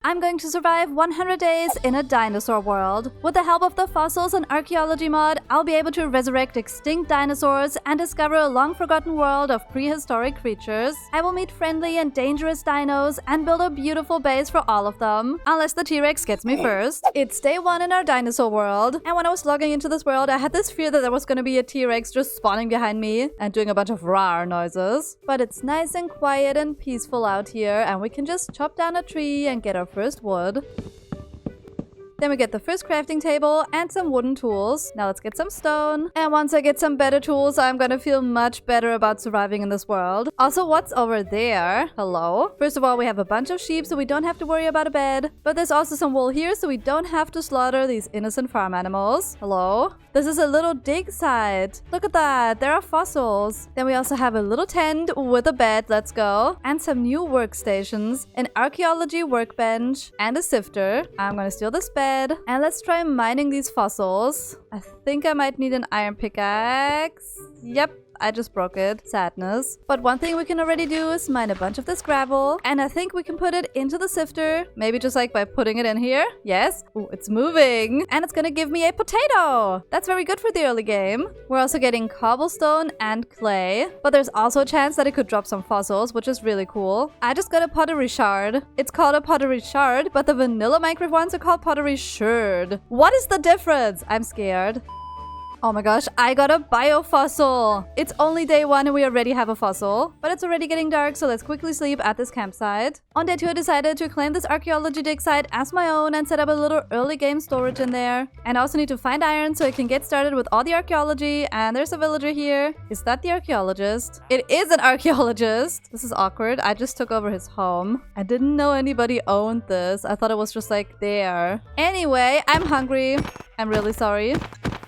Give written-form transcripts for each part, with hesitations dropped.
I'm going to survive 100 days in a dinosaur world. With the help of the fossils and archaeology mod, I'll be able to resurrect extinct dinosaurs and discover a long-forgotten world of prehistoric creatures. I will meet friendly and dangerous dinos and build a beautiful base for all of them. Unless the T-Rex gets me first. It's day 1 in our dinosaur world, and when I was logging into this world, I had this fear that there was gonna be a T-Rex just spawning behind me and doing a bunch of rawr noises. But it's nice and quiet and peaceful out here, and we can just chop down a tree and get our first wood. Then we get the first crafting table and some wooden tools. Now let's get some stone. And once I get some better tools, I'm gonna feel much better about surviving in this world. Also, what's over there? Hello? First of all, we have a bunch of sheep, so we don't have to worry about a bed. But there's also some wool here, so we don't have to slaughter these innocent farm animals. Hello? This is a little dig site. Look at that. There are fossils. Then we also have a little tent with a bed. Let's go. And some new workstations. An archaeology workbench and a sifter. I'm gonna steal this bed. And let's try mining these fossils. I think I might need an iron pickaxe. Yep. I just broke it. Sadness. But one thing we can already do is mine a bunch of this gravel. And I think we can put it into the sifter. Maybe just like by putting it in here. Yes. Ooh, it's moving. And it's gonna give me a potato. That's very good for the early game. We're also getting cobblestone and clay. But there's also a chance that it could drop some fossils, which is really cool. I just got a pottery shard. It's called a pottery shard, but the vanilla Minecraft ones are called pottery shard. What is the difference? I'm scared. Oh my gosh, I got a biofossil! It's only day 1 and we already have a fossil. But it's already getting dark, so let's quickly sleep at this campsite. On day 2, I decided to claim this archaeology dig site as my own and set up a little early game storage in there. And I also need to find iron so I can get started with all the archaeology. And there's a villager here. Is that the archaeologist? It is an archaeologist! This is awkward. I just took over his home. I didn't know anybody owned this. I thought it was just like there. Anyway, I'm hungry. I'm really sorry.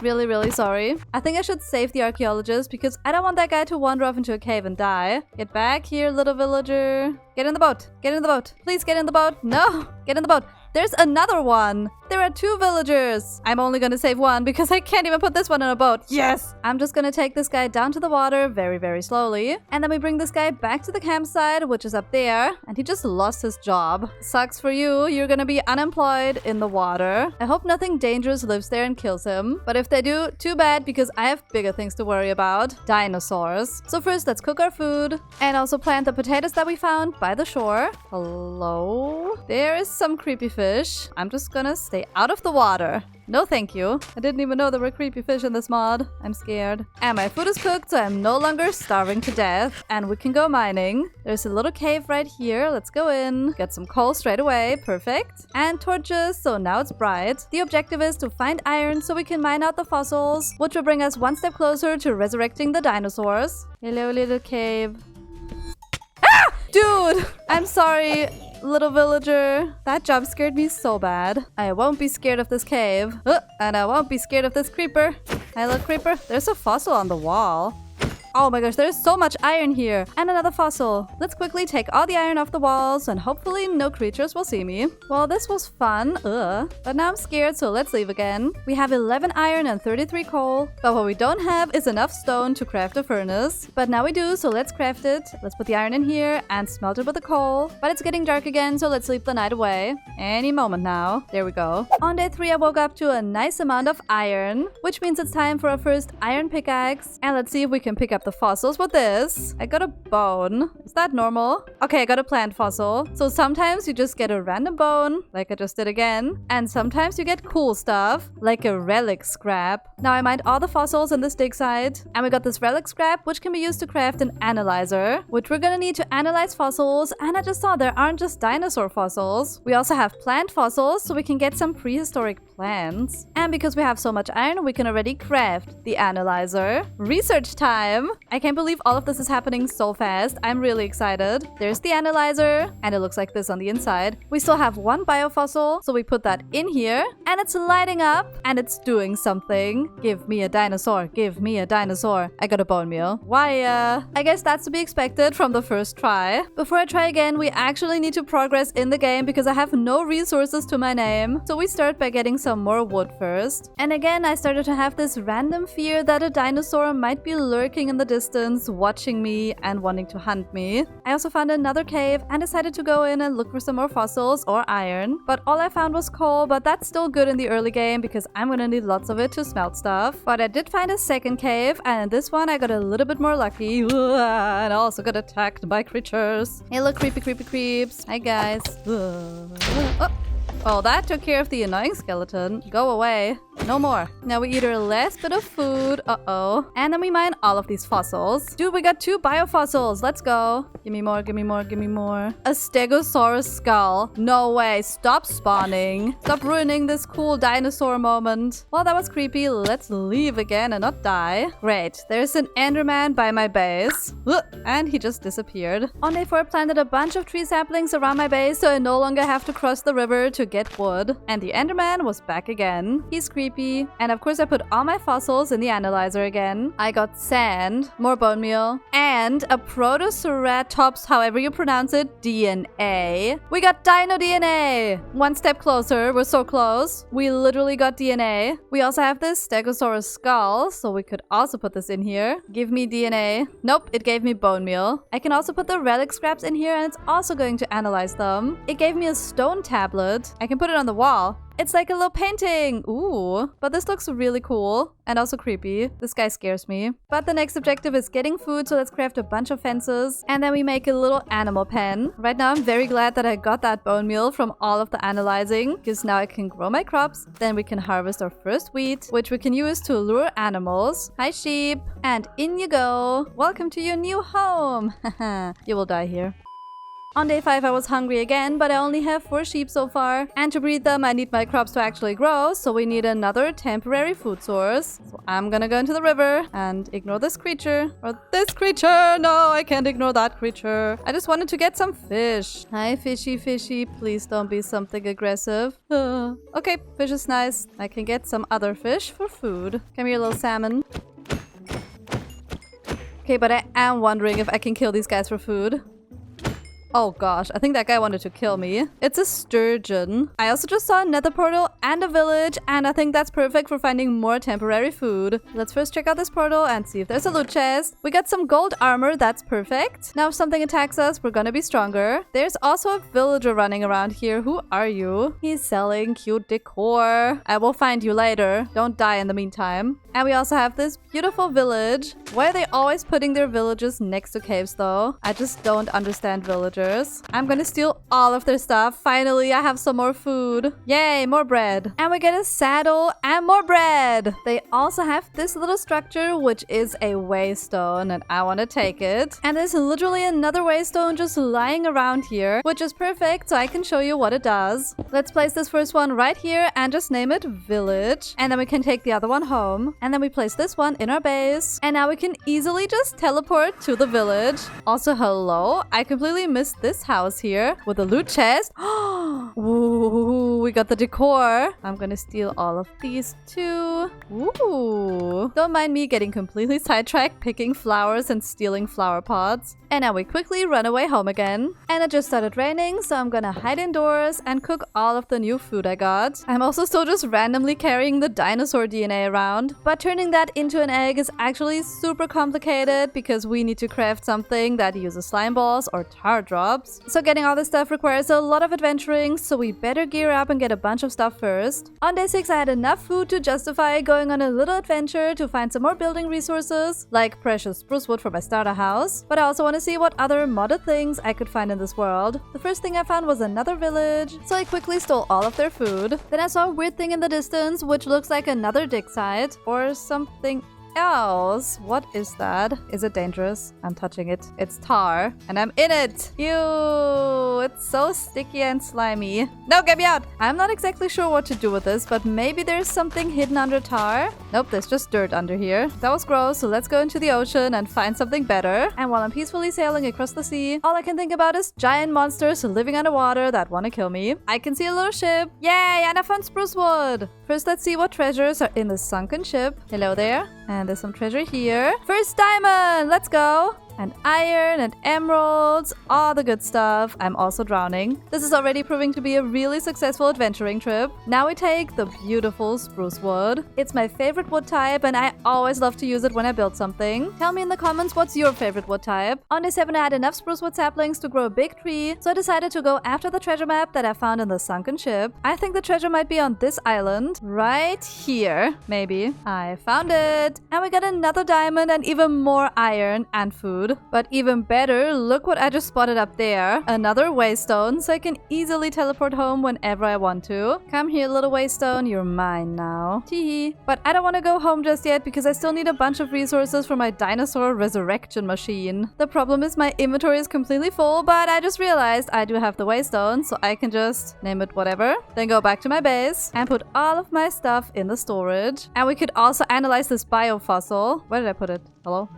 Really sorry. I think I should save the archaeologist because I don't want that guy to wander off into a cave and die. Get back here, little villager. Get in the boat. Get in the boat. Please get in the boat. No! Get in the boat. There's another one. There are 2 villagers. I'm only gonna save one because I can't even put this one on a boat. Yes! I'm just gonna take this guy down to the water very slowly. And then we bring this guy back to the campsite, which is up there. And he just lost his job. Sucks for you. You're gonna be unemployed in the water. I hope nothing dangerous lives there and kills him. But if they do, too bad because I have bigger things to worry about. Dinosaurs. So first, let's cook our food. And also plant the potatoes that we found by the shore. Hello? There is some creepy fish. I'm just gonna stay out of the water. No thank you. I didn't even know there were creepy fish in this mod. I'm scared. And my food is cooked, so I'm no longer starving to death. And we can go mining. There's a little cave right here. Let's go in. Get some coal straight away. Perfect. And torches, so now it's bright. The objective is to find iron so we can mine out the fossils, which will bring us one step closer to resurrecting the dinosaurs. Hello, little cave. Ah! Dude! I'm sorry. Little villager. That jump scared me so bad. I won't be scared of this cave. And I won't be scared of this creeper. Hi, little creeper. There's a fossil on the wall. Oh my gosh, there's so much iron here. And another fossil. Let's quickly take all the iron off the walls and hopefully no creatures will see me. Well, this was fun. But now I'm scared, so let's leave again. We have 11 iron and 33 coal. But what we don't have is enough stone to craft a furnace. But now we do, so let's craft it. Let's put the iron in here and smelt it with the coal. But it's getting dark again, so let's sleep the night away. Any moment now. There we go. On day 3, I woke up to a nice amount of iron, which means it's time for our first iron pickaxe. And let's see if we can pick up the fossils with this. I got a bone. Is that normal? Okay, I got a plant fossil. So sometimes you just get a random bone, like I just did again. And sometimes you get cool stuff, like a relic scrap. Now I mined all the fossils in this dig site. And we got this relic scrap, which can be used to craft an analyzer, which we're gonna need to analyze fossils. And I just saw there aren't just dinosaur fossils. We also have plant fossils, so we can get some prehistoric plants. And because we have so much iron, we can already craft the analyzer. Research time! I can't believe all of this is happening so fast. I'm really excited. There's the analyzer, and it looks like this on the inside. We still have 1 biofossil, so we put that in here, and it's lighting up, and it's doing something. Give me a dinosaur. Give me a dinosaur. I got a bone meal. Why, I guess that's to be expected from the first try. Before I try again, we actually need to progress in the game because I have no resources to my name. So we start by getting some more wood first. And again, I started to have this random fear that a dinosaur might be lurking in the the distance, watching me and wanting to hunt me. I also found another cave and decided to go in and look for some more fossils or iron. But all I found was coal, but that's still good in the early game because I'm gonna need lots of it to smelt stuff. But I did find a second cave, and in this one I got a little bit more lucky. And I also got attacked by creatures. Hey, look, creepy creeps. Hi, guys. Oh, that took care of the annoying skeleton. Go away. No more. Now we eat our last bit of food. Uh-oh. And then we mine all of these fossils. Dude, we got 2 biofossils. Let's go. Give me more, give me more, give me more. A stegosaurus skull. No way. Stop spawning. Stop ruining this cool dinosaur moment. Well, that was creepy. Let's leave again and not die. Great. There's an enderman by my base. And he just disappeared. On day 4, I planted a bunch of tree saplings around my base so I no longer have to cross the river to get wood. And the enderman was back again. He's creepy. And of course I put all my fossils in the analyzer again. I got sand, more bone meal, and a protoceratops, however you pronounce it, DNA. We got dino DNA! One step closer. We're so close. We literally got DNA. We also have this stegosaurus skull, so we could also put this in here. Give me DNA. Nope, it gave me bone meal. I can also put the relic scraps in here and it's also going to analyze them. It gave me a stone tablet. I can put it on the wall. It's like a little painting! Ooh. But this looks really cool. And also creepy. This guy scares me. But the next objective is getting food, so let's craft a bunch of fences. And then we make a little animal pen. Right now I'm very glad that I got that bone meal from all of the analyzing, because now I can grow my crops. Then we can harvest our first wheat, which we can use to lure animals. Hi, sheep! And in you go! Welcome to your new home! You will die here. On day 5 I was hungry again, but I only have 4 sheep so far. And to breed them I need my crops to actually grow, so we need another temporary food source. So I'm gonna go into the river and ignore this creature. Or this creature! No, I can't ignore that creature. I just wanted to get some fish. Hi, fishy fishy, please don't be something aggressive. Okay, fish is nice. I can get some other fish for food. Come here, little salmon. Okay, but I am wondering if I can kill these guys for food. Oh gosh, I think that guy wanted to kill me. It's a sturgeon. I also just saw a nether portal and a village, and I think that's perfect for finding more temporary food. Let's first check out this portal and see if there's a loot chest. We got some gold armor, that's perfect. Now if something attacks us, we're gonna be stronger. There's also a villager running around here. Who are you? He's selling cute decor. I will find you later. Don't die in the meantime. And we also have this beautiful village. Why are they always putting their villages next to caves though? I just don't understand villagers. I'm gonna steal all of their stuff. Finally, I have some more food. Yay, more bread. And we get a saddle and more bread. They also have this little structure, which is a waystone, and I want to take it. And there's literally another waystone just lying around here, which is perfect, so I can show you what it does. Let's place this first one right here and just name it village. And then we can take the other one home. And then we place this one in our base. And now we can easily just teleport to the village. Also, hello. I completely missed this house here with a loot chest. Ooh, we got the decor. I'm gonna steal all of these too. Ooh. Don't mind me getting completely sidetracked, picking flowers and stealing flower pots. And now we quickly run away home again. And it just started raining, so I'm gonna hide indoors and cook all of the new food I got. I'm also still just randomly carrying the dinosaur DNA around. But turning that into an egg is actually super complicated because we need to craft something that uses slime balls or tar drops. So getting all this stuff requires a lot of adventuring, so we better gear up and get a bunch of stuff first. On day 6 I had enough food to justify going on a little adventure to find some more building resources, like precious spruce wood for my starter house. But I also want to see what other modded things I could find in this world. The first thing I found was another village, so I quickly stole all of their food. Then I saw a weird thing in the distance, which looks like another dig site or something else. What is that? Is it dangerous? I'm touching it. It's tar and I'm in it. Ew, it's so sticky and slimy. No, get me out. I'm not exactly sure what to do with this, but maybe there's something hidden under tar. Nope, there's just dirt under here. That was gross, so let's go into the ocean and find something better. And while I'm peacefully sailing across the sea, all I can think about is giant monsters living underwater that want to kill me. I can see a little ship. Yay, and I found spruce wood. First, let's see what treasures are in the sunken ship. Hello there. And there's some treasure here. First diamond! Let's go! and iron and emeralds, all the good stuff. I'm also drowning. This is already proving to be a really successful adventuring trip. Now we take the beautiful spruce wood. It's my favorite wood type and I always love to use it when I build something. Tell me in the comments what's your favorite wood type. On day 7 I had enough spruce wood saplings to grow a big tree, so I decided to go after the treasure map that I found in the sunken ship. I think the treasure might be on this island, right here, maybe. I found it! And we got another diamond and even more iron and food. But even better, look what I just spotted up there. Another waystone, so I can easily teleport home whenever I want to. Come here, little waystone, you're mine now. Teehee. But I don't want to go home just yet because I still need a bunch of resources for my dinosaur resurrection machine. The problem is my inventory is completely full, but I just realized I do have the waystone, so I can just name it whatever. Then go back to my base and put all of my stuff in the storage. And we could also analyze this biofossil. Where did I put it? Hello?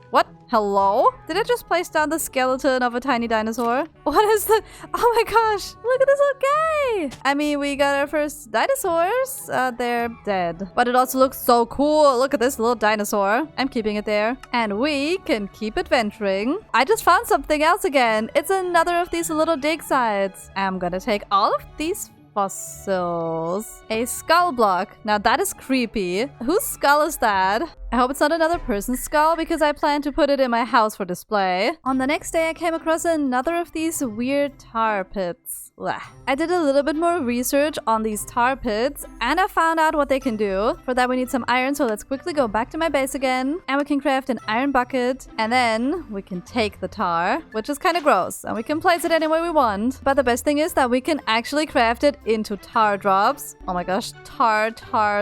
What? Hello? Did I just place down the skeleton of a tiny dinosaur? What is the... Oh my gosh! Look at this little guy! I mean, we got our first dinosaurs. They're dead. But it also looks so cool. Look at this little dinosaur. I'm keeping it there. And we can keep adventuring. I just found something else again. It's another of these little dig sites. I'm gonna take all of these fossils. A skull block. Now that is creepy. Whose skull is that? I hope it's not another person's skull because I plan to put it in my house for display. On the next day I came across another of these weird tar pits. Blech. I did a little bit more research on these tar pits and I found out what they can do. For that we need some iron, so let's quickly go back to my base again and we can craft an iron bucket and then we can take the tar, which is kind of gross, and we can place it any way we want. But the best thing is that we can actually craft it into tar drops. Oh my gosh, tar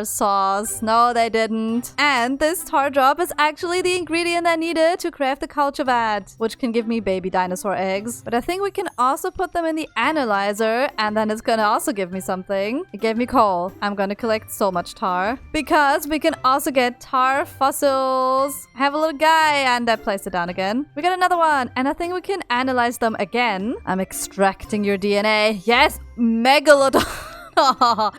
sauce. No, they didn't. And this tar drop is actually the ingredient I needed to craft the culture vat, which can give me baby dinosaur eggs. But I think we can also put them in the analyzer and then it's gonna also give me something. It gave me coal. I'm gonna collect so much tar because we can also get tar fossils. I have a little guy and I placed it down again. We got another one and I think we can analyze them again. I'm extracting your DNA. Yes, megalodon.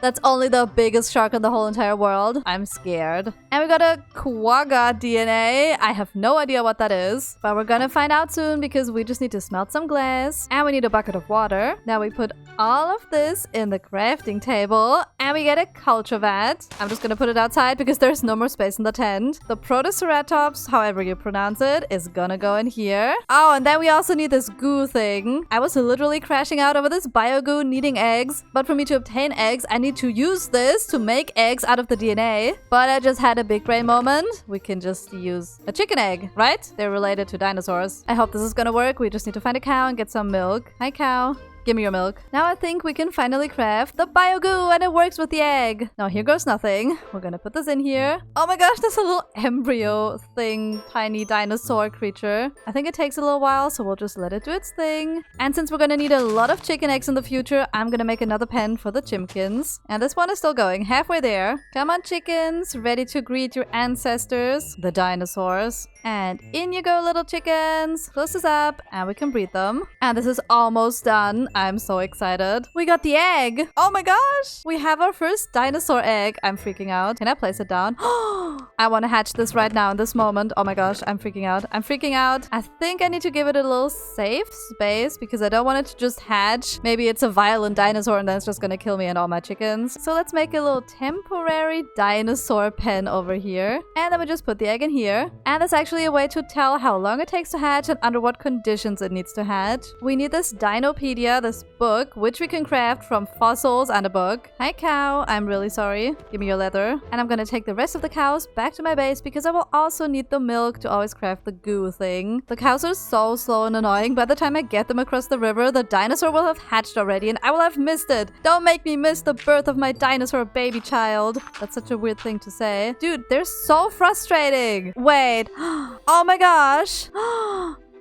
That's only the biggest shark in the whole entire world. I'm scared. And we got a quagga DNA. I have no idea what that is, but we're gonna find out soon because we just need to smelt some glass and we need a bucket of water. Now we put all of this in the crafting table and we get a culture vat. I'm just gonna put it outside because there's no more space in the tent. The Protoceratops, however you pronounce it, is gonna go in here. Oh, and then we also need this goo thing. I was literally crashing out over this bio goo needing eggs, but for me to obtain eggs, I need to use this to make eggs out of the DNA. But I just had a big brain moment. We can just use a chicken egg, right? They're related to dinosaurs. I hope this is gonna work. We just need to find a cow and get some milk. Hi, cow. Give me your milk. Now I think we can finally craft the biogoo and it works with the egg. Now here goes nothing. We're gonna put this in here. Oh my gosh, there's a little embryo thing, tiny dinosaur creature. I think it takes a little while, so we'll just let it do its thing. And since we're gonna need a lot of chicken eggs in the future, I'm gonna make another pen for the chimkins. And this one is still going, halfway there. Come on, chickens, ready to greet your ancestors, the dinosaurs. And in you go, little chickens. Close this up and we can breed them. And this is almost done. I'm so excited. We got the egg. Oh my gosh. We have our first dinosaur egg. I'm freaking out. Can I place it down? I want to hatch this right now in this moment. Oh my gosh. I'm freaking out. I'm freaking out. I think I need to give it a little safe space because I don't want it to just hatch. Maybe it's a violent dinosaur and then it's just gonna kill me and all my chickens. So let's make a little temporary dinosaur pen over here. And then we just put the egg in here. And that's actually a way to tell how long it takes to hatch and under what conditions it needs to hatch. We need this Dinopedia, this book, which we can craft from fossils and a book. Hi, cow. I'm really sorry. Give me your leather. And I'm gonna take the rest of the cows back to my base because I will also need the milk to always craft the goo thing. The cows are so slow and annoying. By the time I get them across the river, the dinosaur will have hatched already and I will have missed it. Don't make me miss the birth of my dinosaur baby child. That's such a weird thing to say. Dude, they're so frustrating. Wait. Oh my gosh.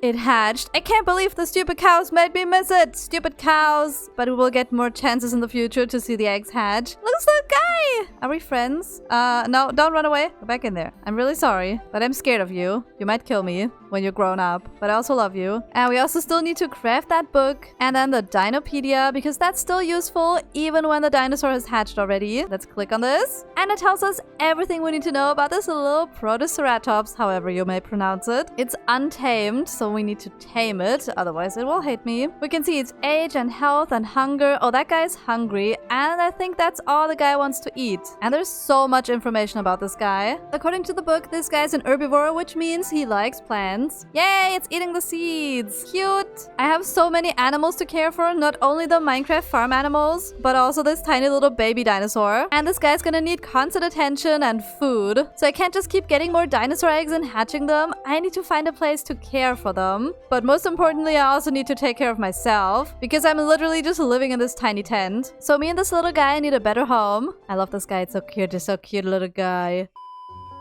It hatched. I can't believe the stupid cows made me miss it. Stupid cows. But we will get more chances in the future to see the eggs hatch. Look at that guy. Are we friends? No, don't run away. Go back in there. I'm really sorry, but I'm scared of you. You might kill me. when you're grown up, but I also love you. And we also still need to craft that book and then the Dinopedia because that's still useful even when the dinosaur has hatched already. Let's click on this. And it tells us everything we need to know about this little Protoceratops, however you may pronounce it. It's untamed, so we need to tame it, otherwise it will hate me. We can see its age and health and hunger. Oh, that guy's hungry, and I think that's all the guy wants to eat. And there's so much information about this guy. According to the book, this guy's an herbivore, which means he likes plants. Yay, it's eating the seeds. Cute. I have so many animals to care for, not only the Minecraft farm animals, but also this tiny little baby dinosaur. And this guy's gonna need constant attention and food. So I can't just keep getting more dinosaur eggs and hatching them. I need to find a place to care for them. But most importantly, I also need to take care of myself because I'm literally just living in this tiny tent. So me and this little guy need a better home. I love this guy. It's so cute. He's so cute, little guy.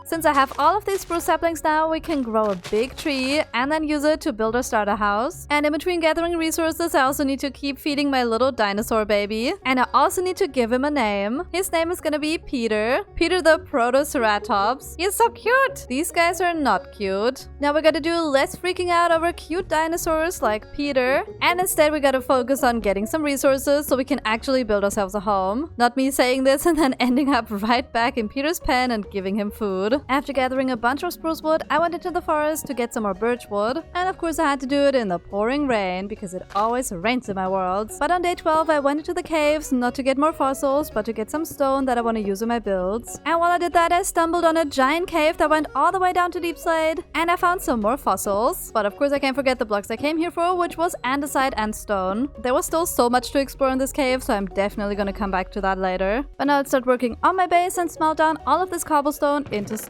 Since I have all of these spruce saplings now, we can grow a big tree and then use it to build our starter house. And in between gathering resources, I also need to keep feeding my little dinosaur baby. And I also need to give him a name. His name is gonna be Peter. Peter the Protoceratops. He's so cute! These guys are not cute. Now we gotta do less freaking out over cute dinosaurs like Peter. And instead we gotta focus on getting some resources so we can actually build ourselves a home. Not me saying this and then ending up right back in Peter's pen and giving him food. After gathering a bunch of spruce wood, I went into the forest to get some more birch wood. And of course I had to do it in the pouring rain because it always rains in my worlds. But on day 12 I went into the caves, not to get more fossils, but to get some stone that I want to use in my builds. And while I did that, I stumbled on a giant cave that went all the way down to Deep Slate. And I found some more fossils. But of course I can't forget the blocks I came here for, which was andesite and stone. There was still so much to explore in this cave, so I'm definitely gonna come back to that later. But now let's start working on my base and smelt down all of this cobblestone into stone.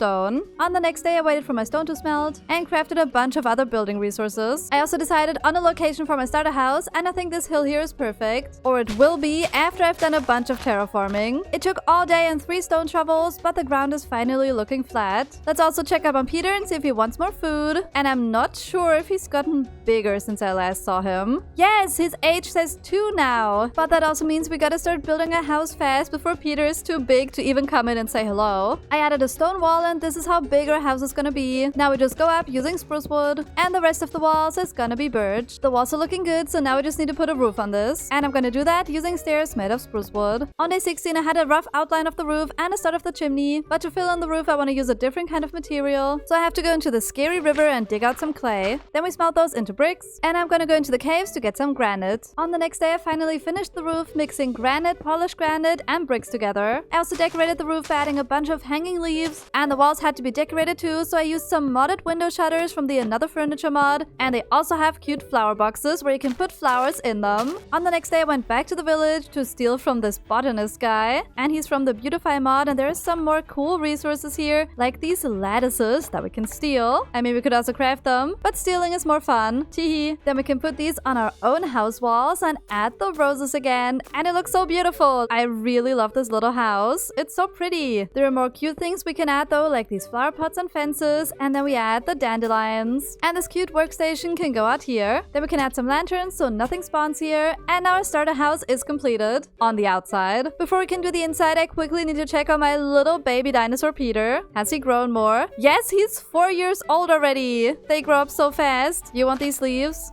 On the next day, I waited for my stone to smelt and crafted a bunch of other building resources. I also decided on a location for my starter house, and I think this hill here is perfect. Or it will be after I've done a bunch of terraforming. It took all day and 3 stone shovels, but the ground is finally looking flat. Let's also check up on Peter and see if he wants more food. And I'm not sure if he's gotten bigger since I last saw him. Yes, his age says 2 now. But that also means we gotta start building a house fast before Peter is too big to even come in and say hello. I added a stone wall, and this is how big our house is gonna be. Now we just go up using spruce wood, and the rest of the walls is gonna be birch. The walls are looking good, so now we just need to put a roof on this. And I'm gonna do that using stairs made of spruce wood. On day 16 I had a rough outline of the roof and a start of the chimney, but to fill in the roof I want to use a different kind of material. So I have to go into the scary river and dig out some clay. Then we smelt those into bricks, and I'm gonna go into the caves to get some granite. On the next day I finally finished the roof, mixing granite, polished granite, and bricks together. I also decorated the roof by adding a bunch of hanging leaves, and the walls had to be decorated too, so I used some modded window shutters from the Another Furniture mod, and they also have cute flower boxes where you can put flowers in them. On the next day I went back to the village to steal from this botanist guy, and he's from the Beautify mod, and there are some more cool resources here, like these lattices that we can steal. I mean, we could also craft them, but stealing is more fun. Teehee. Then we can put these on our own house walls and add the roses again, and it looks so beautiful. I really love this little house. It's so pretty. There are more cute things we can add though, like these flower pots and fences, and then we add the dandelions. And this cute workstation can go out here. Then we can add some lanterns so nothing spawns here, and now our starter house is completed on the outside. Before we can do the inside, I quickly need to check on my little baby dinosaur Peter. Has he grown more? Yes, he's 4 years old already. They grow up so fast. You want these leaves?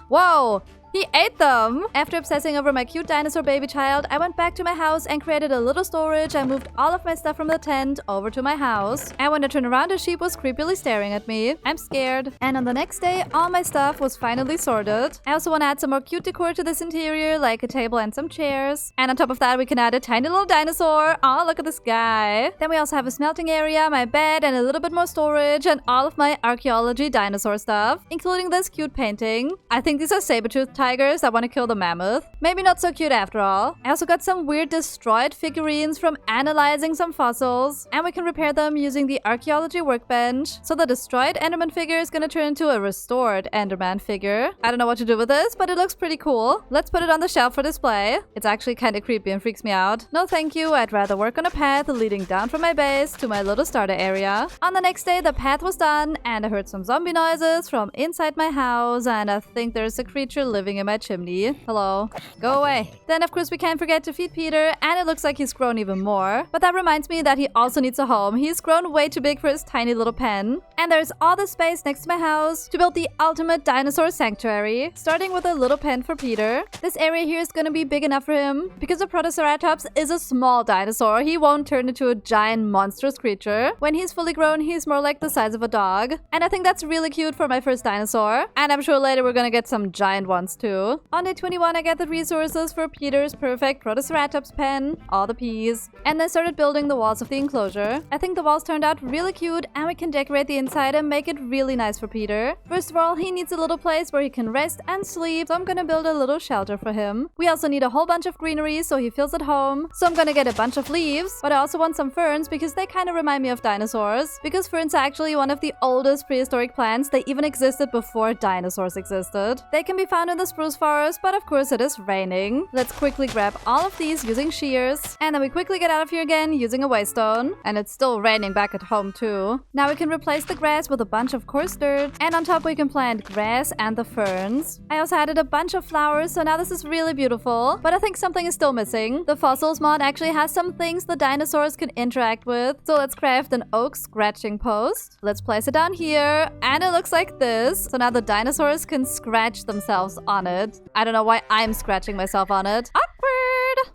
Whoa! He ate them! After obsessing over my cute dinosaur baby child, I went back to my house and created a little storage. I moved all of my stuff from the tent over to my house. And when I turned around, a sheep was creepily staring at me. I'm scared. And on the next day, all my stuff was finally sorted. I also want to add some more cute decor to this interior, like a table and some chairs. And on top of that, we can add a tiny little dinosaur. Oh, look at this guy. Then we also have a smelting area, my bed, and a little bit more storage, and all of my archaeology dinosaur stuff, including this cute painting. I think these are saber-toothed tigers that want to kill the mammoth. Maybe not so cute after all. I also got some weird destroyed figurines from analyzing some fossils, and we can repair them using the archaeology workbench. So the destroyed Enderman figure is gonna turn into a restored Enderman figure. I don't know what to do with this, but it looks pretty cool. Let's put it on the shelf for display. It's actually kind of creepy and freaks me out. No thank you, I'd rather work on a path leading down from my base to my little starter area. On the next day, the path was done, and I heard some zombie noises from inside my house, and I think there's a creature living living in my chimney. Hello. Go away. Then of course we can't forget to feed Peter, and it looks like he's grown even more. But that reminds me that he also needs a home. He's grown way too big for his tiny little pen. And there's all the space next to my house to build the ultimate dinosaur sanctuary, starting with a little pen for Peter. This area here is gonna be big enough for him because the Protoceratops is a small dinosaur. He won't turn into a giant monstrous creature. When he's fully grown, he's more like the size of a dog. And I think that's really cute for my first dinosaur. And I'm sure later we're gonna get some giant ones too. On day 21, I gathered resources for Peter's perfect Protoceratops pen, all the peas, and then started building the walls of the enclosure. I think the walls turned out really cute, and we can decorate the inside and make it really nice for Peter. First of all, he needs a little place where he can rest and sleep, so I'm gonna build a little shelter for him. We also need a whole bunch of greenery so he feels at home, so I'm gonna get a bunch of leaves, but I also want some ferns because they kind of remind me of dinosaurs. Because ferns are actually one of the oldest prehistoric plants. They even existed before dinosaurs existed. They can be found in the spruce forest, but of course it is raining. Let's quickly grab all of these using shears, and then we quickly get out of here again using a waystone. And it's still raining back at home too. Now we can replace the grass with a bunch of coarse dirt, and on top we can plant grass and the ferns. I also added a bunch of flowers, so now this is really beautiful, but I think something is still missing. The fossils mod actually has some things the dinosaurs can interact with, so let's craft an oak scratching post. Let's place it down here, and it looks like this. So now the dinosaurs can scratch themselves on it. I don't know why I'm scratching myself on it. Awkward!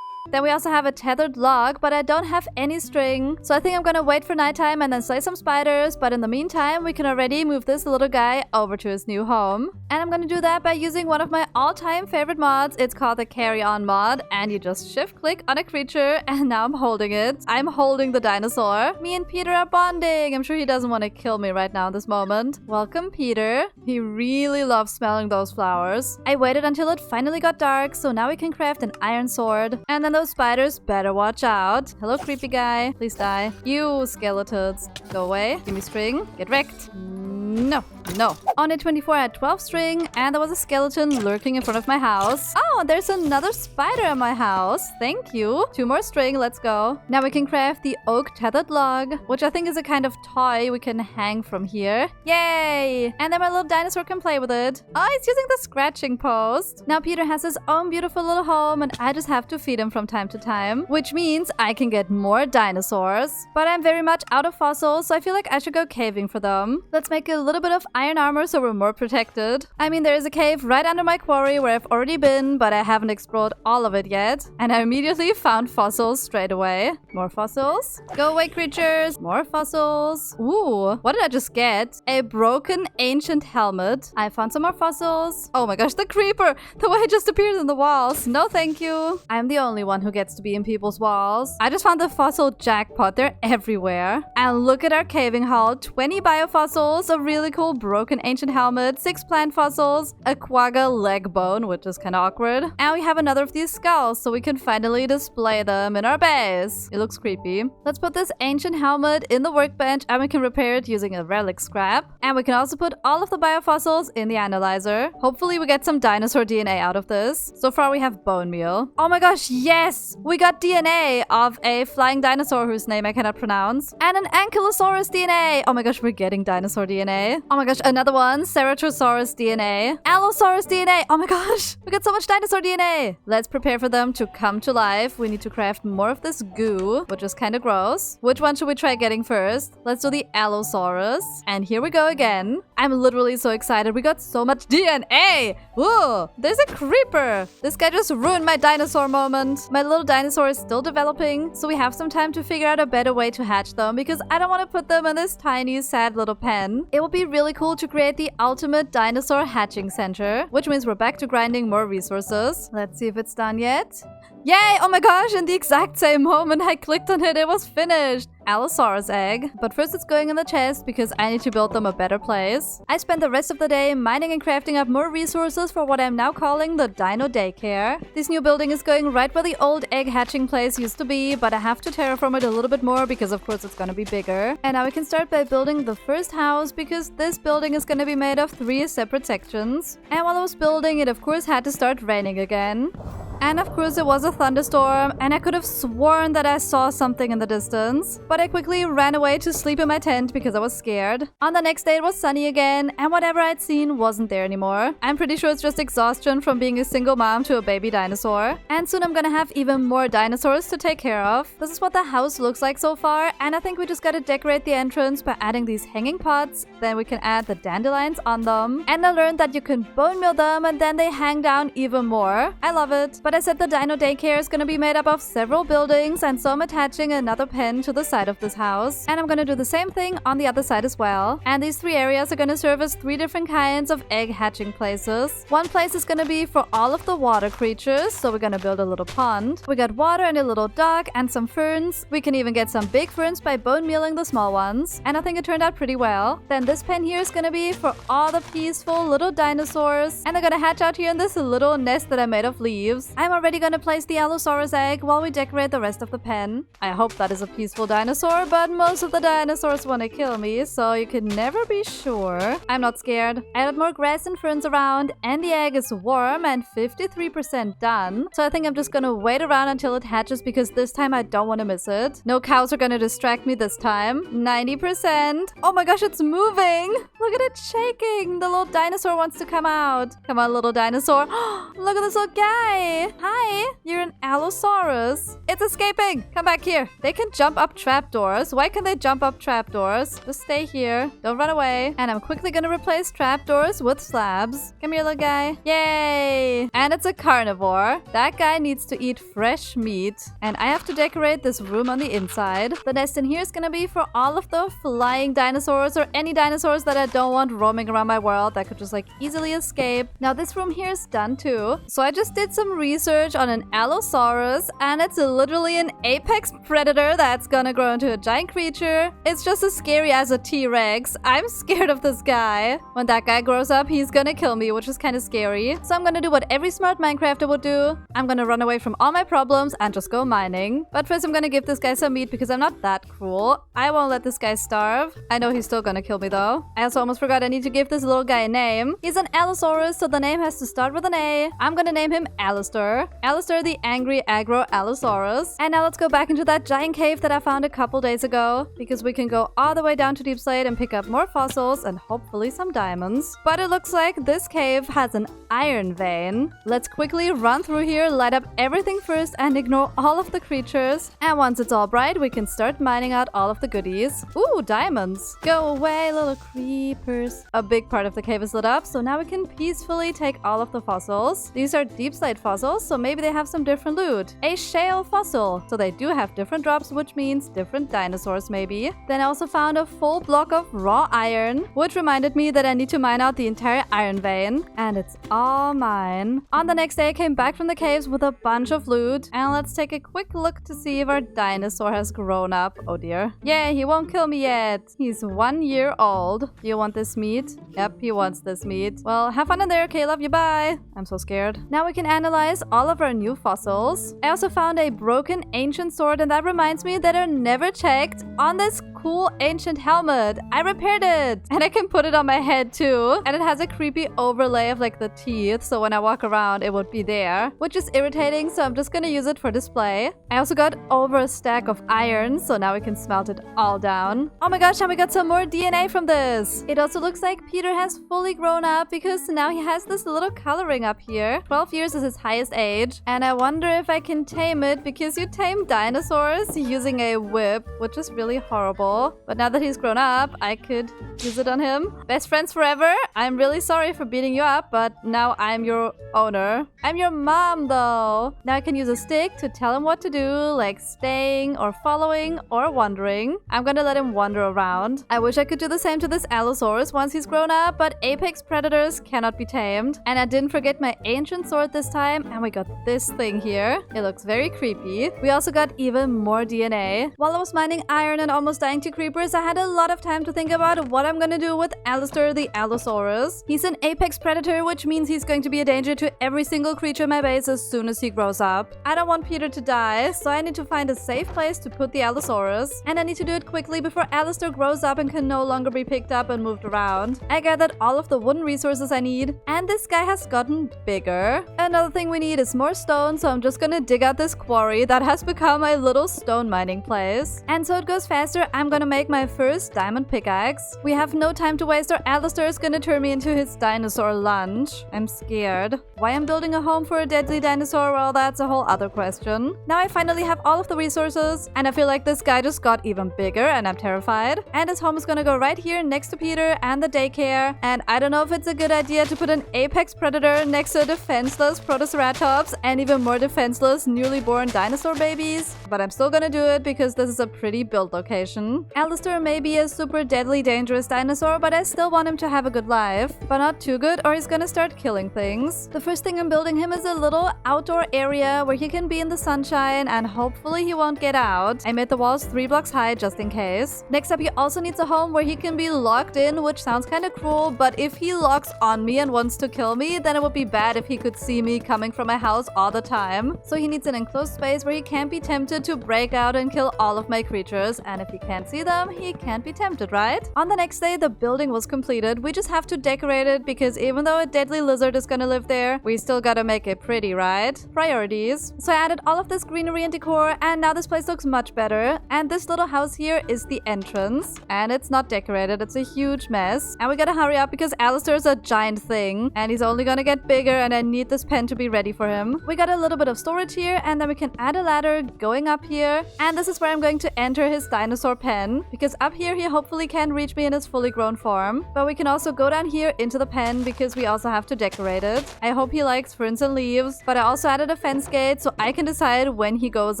Then we also have a tethered log, but I don't have any string. So I think I'm gonna wait for nighttime and then slay some spiders, but in the meantime, we can already move this little guy over to his new home. And I'm gonna do that by using one of my all-time favorite mods. It's called the Carry On mod, and you just shift-click on a creature, and now I'm holding it. I'm holding the dinosaur. Me and Peter are bonding. I'm sure he doesn't want to kill me right now in this moment. Welcome, Peter. He really loves smelling those flowers. I waited until it finally got dark, so now we can craft an iron sword. And then those spiders better watch out. Hello, creepy guy. Please die. You skeletons. Go away. Give me string. Get wrecked. No. No. On day 24, I had 12 string, and there was a skeleton lurking in front of my house. Oh, and there's another spider in my house. Thank you. 2 more string. Let's go. Now we can craft the oak tethered log, which I think is a kind of toy we can hang from here. Yay! And then my little dinosaur can play with it. Oh, he's using the scratching post. Now Peter has his own beautiful little home, and I just have to feed him from time to time, which means I can get more dinosaurs. But I'm very much out of fossils, so I feel like I should go caving for them. Let's make a little bit of iron armor so we're more protected. I mean, there is a cave right under my quarry where I've already been, but I haven't explored all of it yet. And I immediately found fossils straight away. More fossils. Go away, creatures. More fossils. Ooh, what did I just get? A broken ancient helmet. I found some more fossils. Oh my gosh, the creeper! The way it just appeared in the walls. No, thank you. I'm the only one who gets to be in people's walls. I just found the fossil jackpot. They're everywhere. And look at our caving haul. 20 biofossils, a really cool broken ancient helmet, 6 plant fossils, a quagga leg bone, which is kind of awkward. And we have another of these skulls, so we can finally display them in our base. It looks creepy. Let's put this ancient helmet in the workbench, and we can repair it using a relic scrap. And we can also put all of the biofossils in the analyzer. Hopefully we get some dinosaur DNA out of this. So far we have bone meal. Oh my gosh, yes! We got DNA of a flying dinosaur whose name I cannot pronounce. And an Ankylosaurus DNA! Oh my gosh, we're getting dinosaur DNA. Oh my gosh, another one. Ceratosaurus DNA. Allosaurus DNA. Oh my gosh, we got so much dinosaur DNA. Let's prepare for them to come to life. We need to craft more of this goo, which is kind of gross. Which one should we try getting first? Let's do the Allosaurus. And here we go again. I'm literally so excited. We got so much DNA. Ooh, there's a creeper. This guy just ruined my dinosaur moment. My little dinosaur is still developing, so we have some time to figure out a better way to hatch them because I don't want to put them in this tiny, sad little pen. It would be really cool to create the ultimate dinosaur hatching center, which means we're back to grinding more resources. Let's see if it's done yet. Yay! Oh my gosh, in the exact same moment I clicked on it, it was finished! Allosaurus egg. But first it's going in the chest because I need to build them a better place. I spent the rest of the day mining and crafting up more resources for what I'm now calling the dino daycare. This new building is going right where the old egg hatching place used to be, but I have to terraform it a little bit more because of course it's gonna be bigger. And now we can start by building the first house because this building is gonna be made of 3 separate sections. And while I was building it, of course had to start raining again. And of course it was a thunderstorm, and I could have sworn that I saw something in the distance. But I quickly ran away to sleep in my tent because I was scared. On the next day it was sunny again, and whatever I'd seen wasn't there anymore. I'm pretty sure it's just exhaustion from being a single mom to a baby dinosaur. And soon I'm gonna have even more dinosaurs to take care of. This is what the house looks like so far, and I think we just gotta decorate the entrance by adding these hanging pots. Then we can add the dandelions on them. And I learned that you can bone meal them and then they hang down even more. I love it. But I said the dino daycare is gonna be made up of several buildings, and so I'm attaching another pen to the side of this house. And I'm gonna do the same thing on the other side as well. And these 3 areas are gonna serve as 3 different kinds of egg hatching places. One place is gonna be for all of the water creatures, so we're gonna build a little pond. We got water and a little dock and some ferns. We can even get some big ferns by bone mealing the small ones. And I think it turned out pretty well. Then this pen here is gonna be for all the peaceful little dinosaurs. And they're gonna hatch out here in this little nest that I made of leaves. I'm already gonna place the Allosaurus egg while we decorate the rest of the pen. I hope that is a peaceful dinosaur, but most of the dinosaurs want to kill me, so you can never be sure. I'm not scared. I added more grass and ferns around, and the egg is warm and 53% done. So I think I'm just gonna wait around until it hatches because this time I don't want to miss it. No cows are gonna distract me this time. 90%. Oh my gosh, it's moving! Look at it shaking! The little dinosaur wants to come out. Come on, little dinosaur. Look at this little guy! Hi! You're an Allosaurus. It's escaping! Come back here. They can jump up trapdoors. Why can they jump up trapdoors? Just stay here. Don't run away. And I'm quickly gonna replace trapdoors with slabs. Come here, little guy. Yay! And it's a carnivore. That guy needs to eat fresh meat. And I have to decorate this room on the inside. The nest in here is gonna be for all of the flying dinosaurs or any dinosaurs that I don't want roaming around my world that could just like easily escape. Now this room here is done too. So I just did some research on an Allosaurus, and it's literally an apex predator that's gonna grow into a giant creature. It's just as scary as a T-Rex. I'm scared of this guy. When that guy grows up, he's gonna kill me, which is kind of scary. So I'm gonna do what every smart Minecrafter would do. I'm gonna run away from all my problems and just go mining. But first I'm gonna give this guy some meat because I'm not that cruel. I won't let this guy starve. I know he's still gonna kill me though. I also almost forgot I need to give this little guy a name. He's an Allosaurus, so the name has to start with an A. I'm gonna name him Alistair. Alistair the Angry Aggro Allosaurus. And now let's go back into that giant cave that I found a couple days ago, because we can go all the way down to Deep Slate and pick up more fossils and hopefully some diamonds. But it looks like this cave has an iron vein. Let's quickly run through here, light up everything first and ignore all of the creatures. And once it's all bright, we can start mining out all of the goodies. Ooh, diamonds. Go away, little creepers. A big part of the cave is lit up, so now we can peacefully take all of the fossils. These are Deep Slate fossils, so maybe they have some different loot. A shale fossil, so they do have different drops, which means different dinosaurs maybe. Then I also found a full block of raw iron, which reminded me that I need to mine out the entire iron vein. And it's all mine. On the next day I came back from the caves with a bunch of loot, and let's take a quick look to see if our dinosaur has grown up. Oh dear. Yeah, he won't kill me yet. He's 1 year old. Do you want this meat? Yep, he wants this meat. Well, have fun in there, Caleb. You bye. I'm so scared. Now we can analyze all of our new fossils. I also found a broken ancient sword, and that reminds me that I never checked on this cool ancient helmet. I repaired it, and I can put it on my head too. And it has a creepy overlay of like the teeth, so when I walk around it would be there, which is irritating, so I'm just gonna use it for display. I also got over a stack of iron, so now we can smelt it all down. Oh my gosh, and we got some more DNA from this. It also looks like Peter has fully grown up because now he has this little coloring up here. 12 years is his highest age, and I wonder if I can tame it because you tame dinosaurs using a whip, which is really horrible. But now that he's grown up, I could use it on him. Best friends forever. I'm really sorry for beating you up, but now I'm your owner. I'm your mom though. Now I can use a stick to tell him what to do, like staying or following or wandering. I'm gonna let him wander around. I wish I could do the same to this Allosaurus once he's grown up, but apex predators cannot be tamed. And I didn't forget my ancient sword this time, and we got this thing here. It looks very creepy. We also got even more DNA. While I was mining iron and almost dying to creepers, I had a lot of time to think about what I'm gonna do with Alistair the Allosaurus. He's an apex predator, which means he's going to be a danger to every single creature in my base as soon as he grows up. I don't want Peter to die, so I need to find a safe place to put the Allosaurus. And I need to do it quickly before Alistair grows up and can no longer be picked up and moved around. I gathered all of the wooden resources I need, and this guy has gotten bigger. Another thing we need is more stone, so I'm just gonna dig out this quarry that has become a little stone mining place. And so it goes faster, I'm gonna make my first diamond pickaxe. We have no time to waste or Alistair is gonna turn me into his dinosaur lunch. I'm scared. Why I'm building a home for a deadly dinosaur? Well, that's a whole other question. Now I finally have all of the resources, and I feel like this guy just got even bigger and I'm terrified. And his home is gonna go right here next to Peter and the daycare. And I don't know if it's a good idea to put an apex predator next to a defenseless Protoceratops and even more defenseless newly born dinosaur babies, but I'm still gonna do it because this is a pretty build location. Alistair may be a super deadly dangerous dinosaur, but I still want him to have a good life, but not too good or he's gonna start killing things. The first thing I'm building him is a little outdoor area where he can be in the sunshine and hopefully he won't get out. I made the walls 3 blocks high just in case. Next up, he also needs a home where he can be locked in, which sounds kind of cruel, but if he locks on me and wants to kill me, then it would be bad if he could see me coming from my house all the time. So he needs an enclosed space where he can't be tempted to break out and kill all of my creatures, and if he can't see them, he can't be tempted, right? On the next day, the building was completed. We just have to decorate it because even though a deadly lizard is gonna live there, we still gotta make it pretty, right? Priorities. So I added all of this greenery and decor, and now this place looks much better. And this little house here is the entrance, and it's not decorated. It's a huge mess. And we gotta hurry up because Alistair is a giant thing, and he's only gonna get bigger, and I need this pen to be ready for him. We got a little bit of storage here, and then we can add a ladder going up here. And this is where I'm going to enter his dinosaur pen, because up here he hopefully can reach me in his fully grown form. But we can also go down here into the pen because we also have to decorate it. I hope he likes ferns and leaves, but I also added a fence gate so I can decide when he goes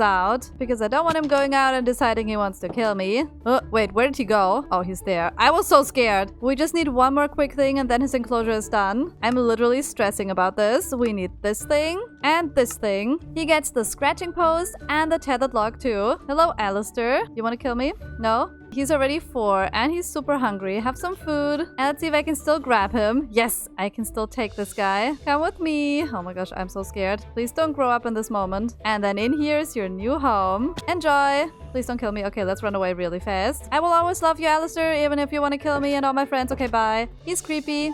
out, because I don't want him going out and deciding he wants to kill me. Oh, wait, where did he go? Oh, he's there. I was so scared. We just need one more quick thing and then his enclosure is done. I'm literally stressing about this. We need this thing and this thing. He gets the scratching post and the tethered log too. Hello, Alistair. You want to kill me? No? He's already 4 and he's super hungry. Have some food. And let's see if I can still grab him. Yes, I can still take this guy. Come with me. Oh my gosh, I'm so scared. Please don't grow up in this moment. And then in here is your new home. Enjoy. Please don't kill me. Okay, let's run away really fast. I will always love you, Alistair, even if you want to kill me and all my friends. Okay, bye. He's creepy.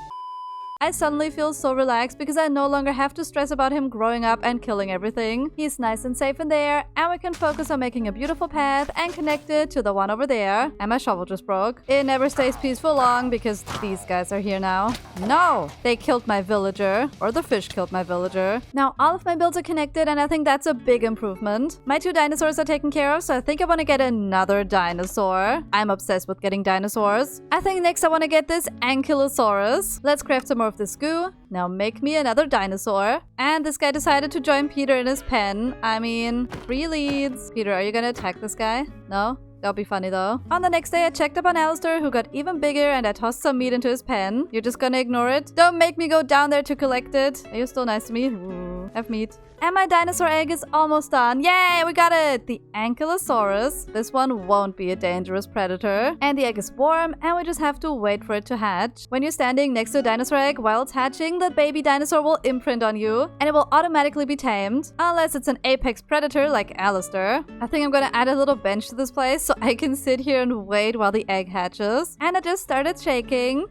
I suddenly feel so relaxed because I no longer have to stress about him growing up and killing everything. He's nice and safe in there, and we can focus on making a beautiful path and connect it to the one over there. And my shovel just broke. It never stays peaceful long because these guys are here now. No! They killed my villager. Or the fish killed my villager. Now all of my builds are connected and I think that's a big improvement. My 2 dinosaurs are taken care of, so I think I want to get another dinosaur. I'm obsessed with getting dinosaurs. I think next I want to get this Ankylosaurus. Let's craft some more of this goo. Now make me another dinosaur. And this guy decided to join Peter in his pen. I mean, 3 leads. Peter, are you gonna attack this guy? No? That'll be funny though. On the next day, I checked up on Alistair, who got even bigger, and I tossed some meat into his pen. You're just gonna ignore it? Don't make me go down there to collect it. Are you still nice to me? Ooh, have meat. And my dinosaur egg is almost done. Yay, we got it! The Ankylosaurus. This one won't be a dangerous predator. And the egg is warm, and we just have to wait for it to hatch. When you're standing next to a dinosaur egg while it's hatching, the baby dinosaur will imprint on you, and it will automatically be tamed. Unless it's an apex predator like Alistair. I think I'm gonna add a little bench to this place so I can sit here and wait while the egg hatches. And it just started shaking.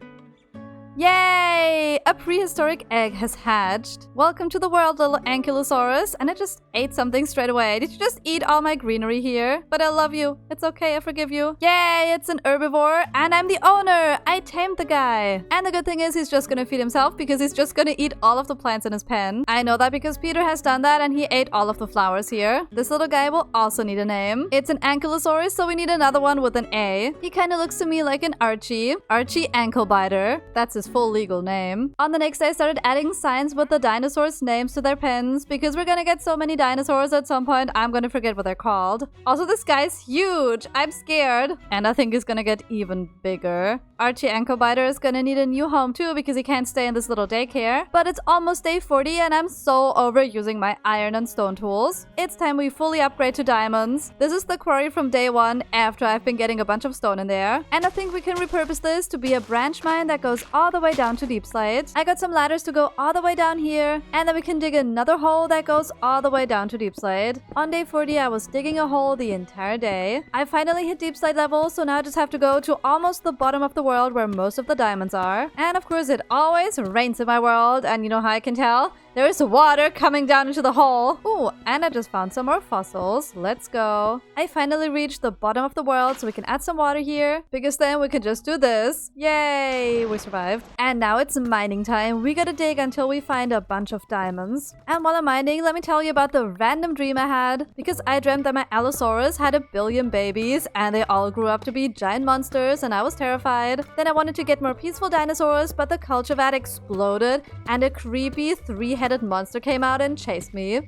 Yay! A prehistoric egg has hatched. Welcome to the world, little Ankylosaurus. And I just ate something straight away. Did you just eat all my greenery here? But I love you. It's okay, I forgive you. Yay! It's an herbivore. And I'm the owner. I tamed the guy. And the good thing is he's just gonna feed himself because he's just gonna eat all of the plants in his pen. I know that because Peter has done that and he ate all of the flowers here. This little guy will also need a name. It's an Ankylosaurus, so we need another one with an A. He kind of looks to me like an Archie. Archie Ankle Biter. That's his his full legal name. On the next day, I started adding signs with the dinosaurs' names to their pens because we're gonna get so many dinosaurs at some point, I'm gonna forget what they're called. Also, this guy's huge. I'm scared. And I think he's gonna get even bigger. Archie Ankle-biter is gonna need a new home too because he can't stay in this little daycare. But it's almost day 40 and I'm so over using my iron and stone tools. It's time we fully upgrade to diamonds. This is the quarry from day 1 after I've been getting a bunch of stone in there. And I think we can repurpose this to be a branch mine that goes all the way down to deep slate. I got some ladders to go all the way down here, and then we can dig another hole that goes all the way down to deep slate. On day 40, I was digging a hole the entire day. I finally hit deep slate level, so now I just have to go to almost the bottom of the world where most of the diamonds are. And of course, it always rains in my world, and you know how I can tell? There is water coming down into the hole. Ooh, and I just found some more fossils. Let's go. I finally reached the bottom of the world, so we can add some water here, because then we can just do this. Yay, we survived. And now it's mining time. We gotta dig until we find a bunch of diamonds. And while I'm mining, let me tell you about the random dream I had, because I dreamt that my Allosaurus had 1 billion babies, and they all grew up to be giant monsters, and I was terrified. Then I wanted to get more peaceful dinosaurs, but the culture vat exploded, and a creepy three-headed monster came out and chased me.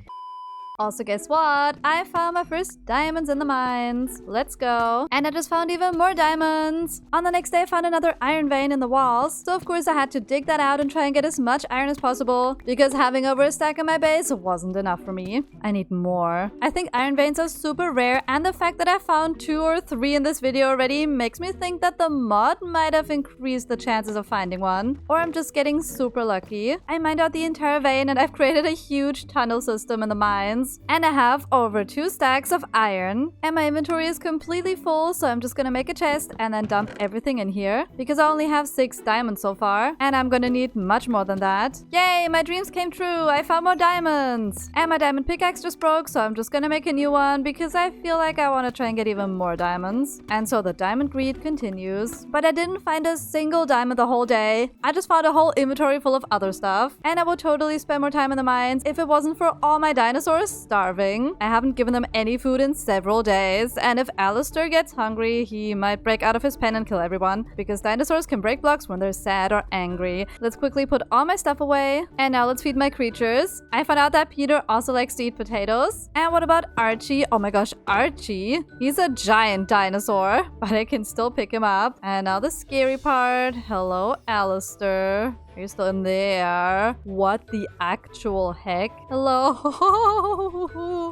Also, guess what? I found my first diamonds in the mines. Let's go. And I just found even more diamonds. On the next day, I found another iron vein in the walls. So of course I had to dig that out and try and get as much iron as possible, because having over a stack in my base wasn't enough for me. I need more. I think iron veins are super rare, and the fact that I found 2 or 3 in this video already makes me think that the mod might have increased the chances of finding one. Or I'm just getting super lucky. I mined out the entire vein and I've created a huge tunnel system in the mines. And I have over 2 stacks of iron. And my inventory is completely full, so I'm just gonna make a chest and then dump everything in here, because I only have 6 diamonds so far, and I'm gonna need much more than that. Yay, my dreams came true! I found more diamonds! And my diamond pickaxe just broke, so I'm just gonna make a new one, because I feel like I wanna try and get even more diamonds. And so the diamond greed continues. But I didn't find a single diamond the whole day. I just found a whole inventory full of other stuff. And I would totally spend more time in the mines if it wasn't for all my dinosaurs starving. I haven't given them any food in several days, and if Alistair gets hungry, he might break out of his pen and kill everyone, because dinosaurs can break blocks when they're sad or angry. Let's quickly put all my stuff away, and now let's feed my creatures. I found out that Peter also likes to eat potatoes. And what about Archie? Oh my gosh, Archie! He's a giant dinosaur, but I can still pick him up. And now the scary part. Hello, Alistair. Are you still in there? What the actual heck? Hello?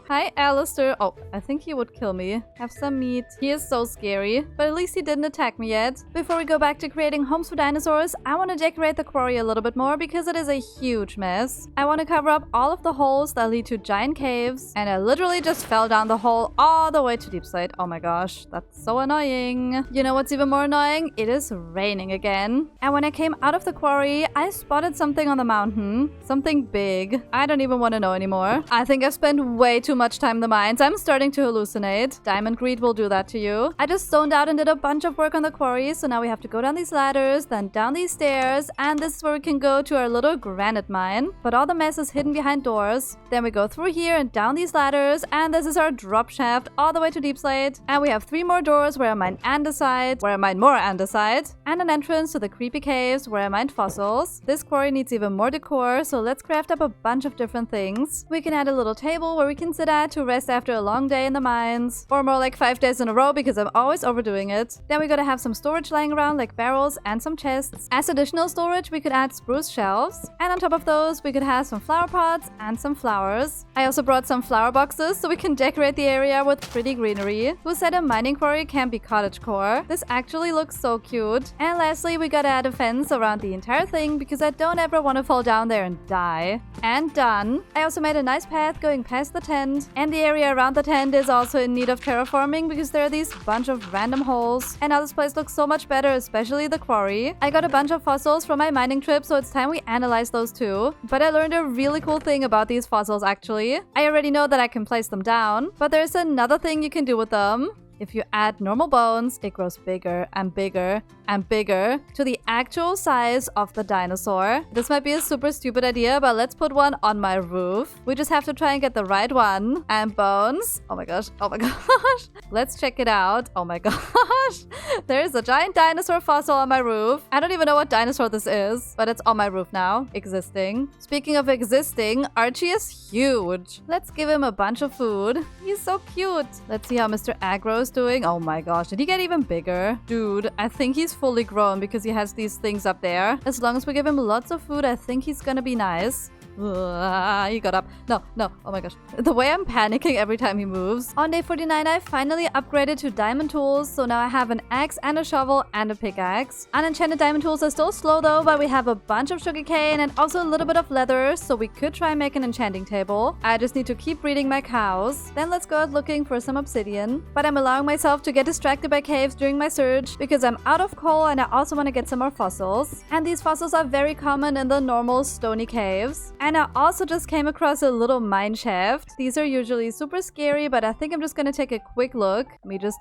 Hi, Alistair. Oh, I think he would kill me. Have some meat. He is so scary, but at least he didn't attack me yet. Before we go back to creating homes for dinosaurs, I want to decorate the quarry a little bit more because it is a huge mess. I want to cover up all of the holes that lead to giant caves, and I literally just fell down the hole all the way to deep slate. Oh my gosh, that's so annoying. You know what's even more annoying? It is raining again. And when I came out of the quarry, I spotted something on the mountain. Something big. I don't even want to know anymore. I think I've spent way too much time in the mines. I'm starting to hallucinate. Diamond greed will do that to you. I just zoned out and did a bunch of work on the quarry, so now we have to go down these ladders, then down these stairs, and this is where we can go to our little granite mine. But all the mess is hidden behind doors. Then we go through here and down these ladders, and this is our drop shaft all the way to deep slate. And we have 3 more doors where I mine andesite, where I mine more andesite, and an entrance to the creepy caves where I mined fossils. This quarry needs even more decor, so let's craft up a bunch of different things. We can add a little table where we can sit at to rest after a long day in the mines, or more like 5 days in a row because I'm always overdoing it. Then we gotta have some storage lying around, like barrels and some chests. As additional storage, we could add spruce shelves, and on top of those, we could have some flower pots and some flowers. I also brought some flower boxes so we can decorate the area with pretty greenery. Who said a mining quarry can't be cottagecore? This actually looks so cute. And lastly, we gotta add a fence around the entire thing because I don't ever want to fall down there and die. And done. I also made a nice path going past the tent, and the area around the tent is also in need of terraforming because there are these bunch of random holes. And now this place looks so much better, especially the quarry. I got a bunch of fossils from my mining trip, so it's time we analyze those too. But I learned a really cool thing about these fossils actually. I already know that I can place them down, but there's another thing you can do with them. If you add normal bones, it grows bigger and bigger and bigger to the actual size of the dinosaur. This might be a super stupid idea, but let's put one on my roof. We just have to try and get the right one. And bones. Oh my gosh. Oh my gosh. Let's check it out. Oh my gosh. gosh! There's a giant dinosaur fossil on my roof. I don't even know what dinosaur this is, but it's on my roof now, existing. Speaking of existing, Archie is huge. Let's give him a bunch of food. He's so cute. Let's see how Mr. Aggro is doing. Oh my gosh, did he get even bigger? Dude, I think he's fully grown because he has these things up there. As long as we give him lots of food, I think he's gonna be nice. He got up. No. Oh my gosh. The way I'm panicking every time he moves. On day 49, I finally upgraded to diamond tools. So now I have an axe and a shovel and a pickaxe. Unenchanted diamond tools are still slow though, but we have a bunch of sugarcane and also a little bit of leather. So we could try and make an enchanting table. I just need to keep breeding my cows. Then let's go out looking for some obsidian. But I'm allowing myself to get distracted by caves during my search because I'm out of coal and I also want to get some more fossils. And these fossils are very common in the normal stony caves. And I also just came across a little mine shaft. These are usually super scary, but I think I'm just gonna take a quick look. Let me just...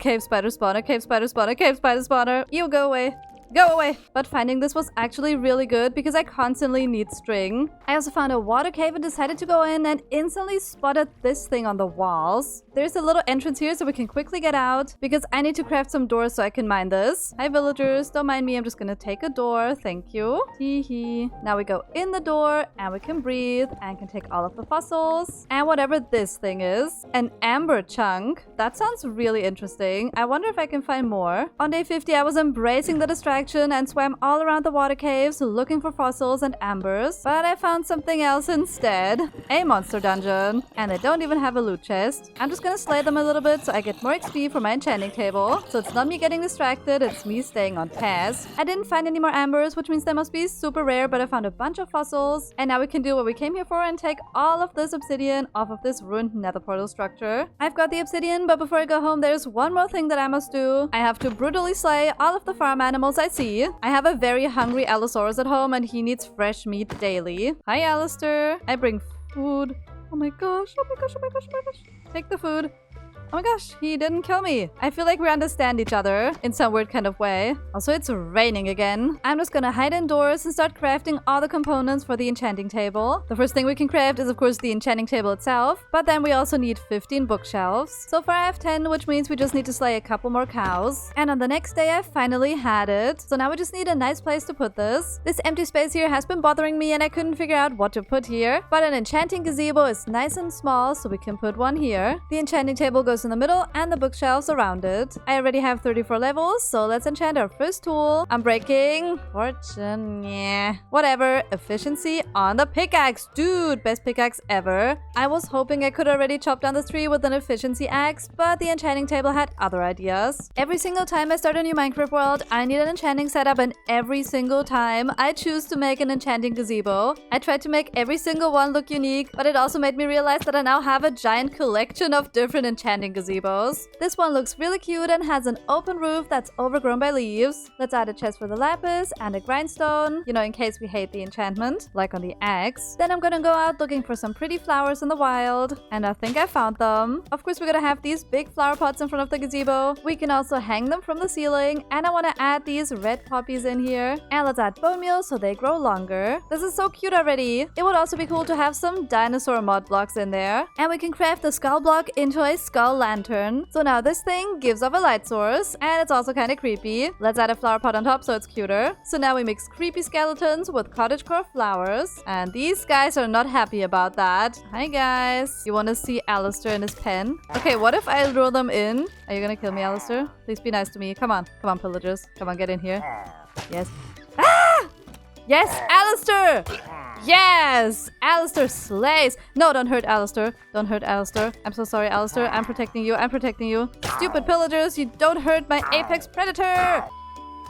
cave spider spawner, cave spider spawner, cave spider spawner. You go away. Go away! But finding this was actually really good because I constantly need string. I also found a water cave and decided to go in and instantly spotted this thing on the walls. There's a little entrance here so we can quickly get out because I need to craft some doors so I can mine this. Hi villagers, don't mind me, I'm just gonna take a door, thank you. Hee. Now we go in the door and we can breathe and can take all of the fossils. And whatever this thing is, an amber chunk. That sounds really interesting. I wonder if I can find more. On day 50 I was embracing the distraction and swam all around the water caves looking for fossils and ambers, but I found something else instead. A monster dungeon. And they don't even have a loot chest. I'm just gonna slay them a little bit so I get more XP for my enchanting table. So it's not me getting distracted, it's me staying on task. I didn't find any more ambers, which means they must be super rare, but I found a bunch of fossils. And now we can do what we came here for and take all of this obsidian off of this ruined nether portal structure. I've got the obsidian, but before I go home, there's one more thing that I must do. I have to brutally slay all of the farm animals I see. I have a very hungry Allosaurus at home and he needs fresh meat daily. Hi Alistair. I bring food. Oh my gosh. Take the food. Oh my gosh, he didn't kill me. I feel like we understand each other in some weird kind of way. Also, it's raining again. I'm just gonna hide indoors and start crafting all the components for the enchanting table. The first thing we can craft is of course the enchanting table itself, but then we also need 15 bookshelves. So far I have 10, which means we just need to slay a couple more cows. And on the next day I finally had it. So now we just need a nice place to put this. This empty space here has been bothering me and I couldn't figure out what to put here. But an enchanting gazebo is nice and small, so we can put one here. The enchanting table goes in the middle and the bookshelves around it. I already have 34 levels, so let's enchant our first tool. I'm breaking fortune, yeah. Whatever, efficiency on the pickaxe. Dude, best pickaxe ever. I was hoping I could already chop down the tree with an efficiency axe, but the enchanting table had other ideas. Every single time I start a new Minecraft world, I need an enchanting setup, and every single time I choose to make an enchanting gazebo. I tried to make every single one look unique, but it also made me realize that I now have a giant collection of different enchanting gazebos. This one looks really cute and has an open roof that's overgrown by leaves. Let's add a chest for the lapis and a grindstone, you know, in case we hate the enchantment, like on the axe. Then I'm gonna go out looking for some pretty flowers in the wild, and I think I found them. Of course, we're gonna have these big flower pots in front of the gazebo. We can also hang them from the ceiling, and I want to add these red poppies in here. And let's add bone meal so they grow longer. This is so cute already. It would also be cool to have some dinosaur mod blocks in there. And we can craft the skull block into a skull lantern. So now this thing gives off a light source, and it's also kind of creepy. Let's add a flower pot on top so it's cuter. So now we mix creepy skeletons with cottagecore flowers, and these guys are not happy about that. Hi guys. You want to see Alistair in his pen? Okay, what if I lure them in? Are you gonna kill me, Alistair? Please be nice to me. Come on, pillagers. Come on, get in here. Yes. Ah! Yes, Alistair! Yes! Alistair slays! No, don't hurt Alistair. Don't hurt Alistair. I'm so sorry, Alistair. I'm protecting you. I'm protecting you. Stupid pillagers, you don't hurt my apex predator!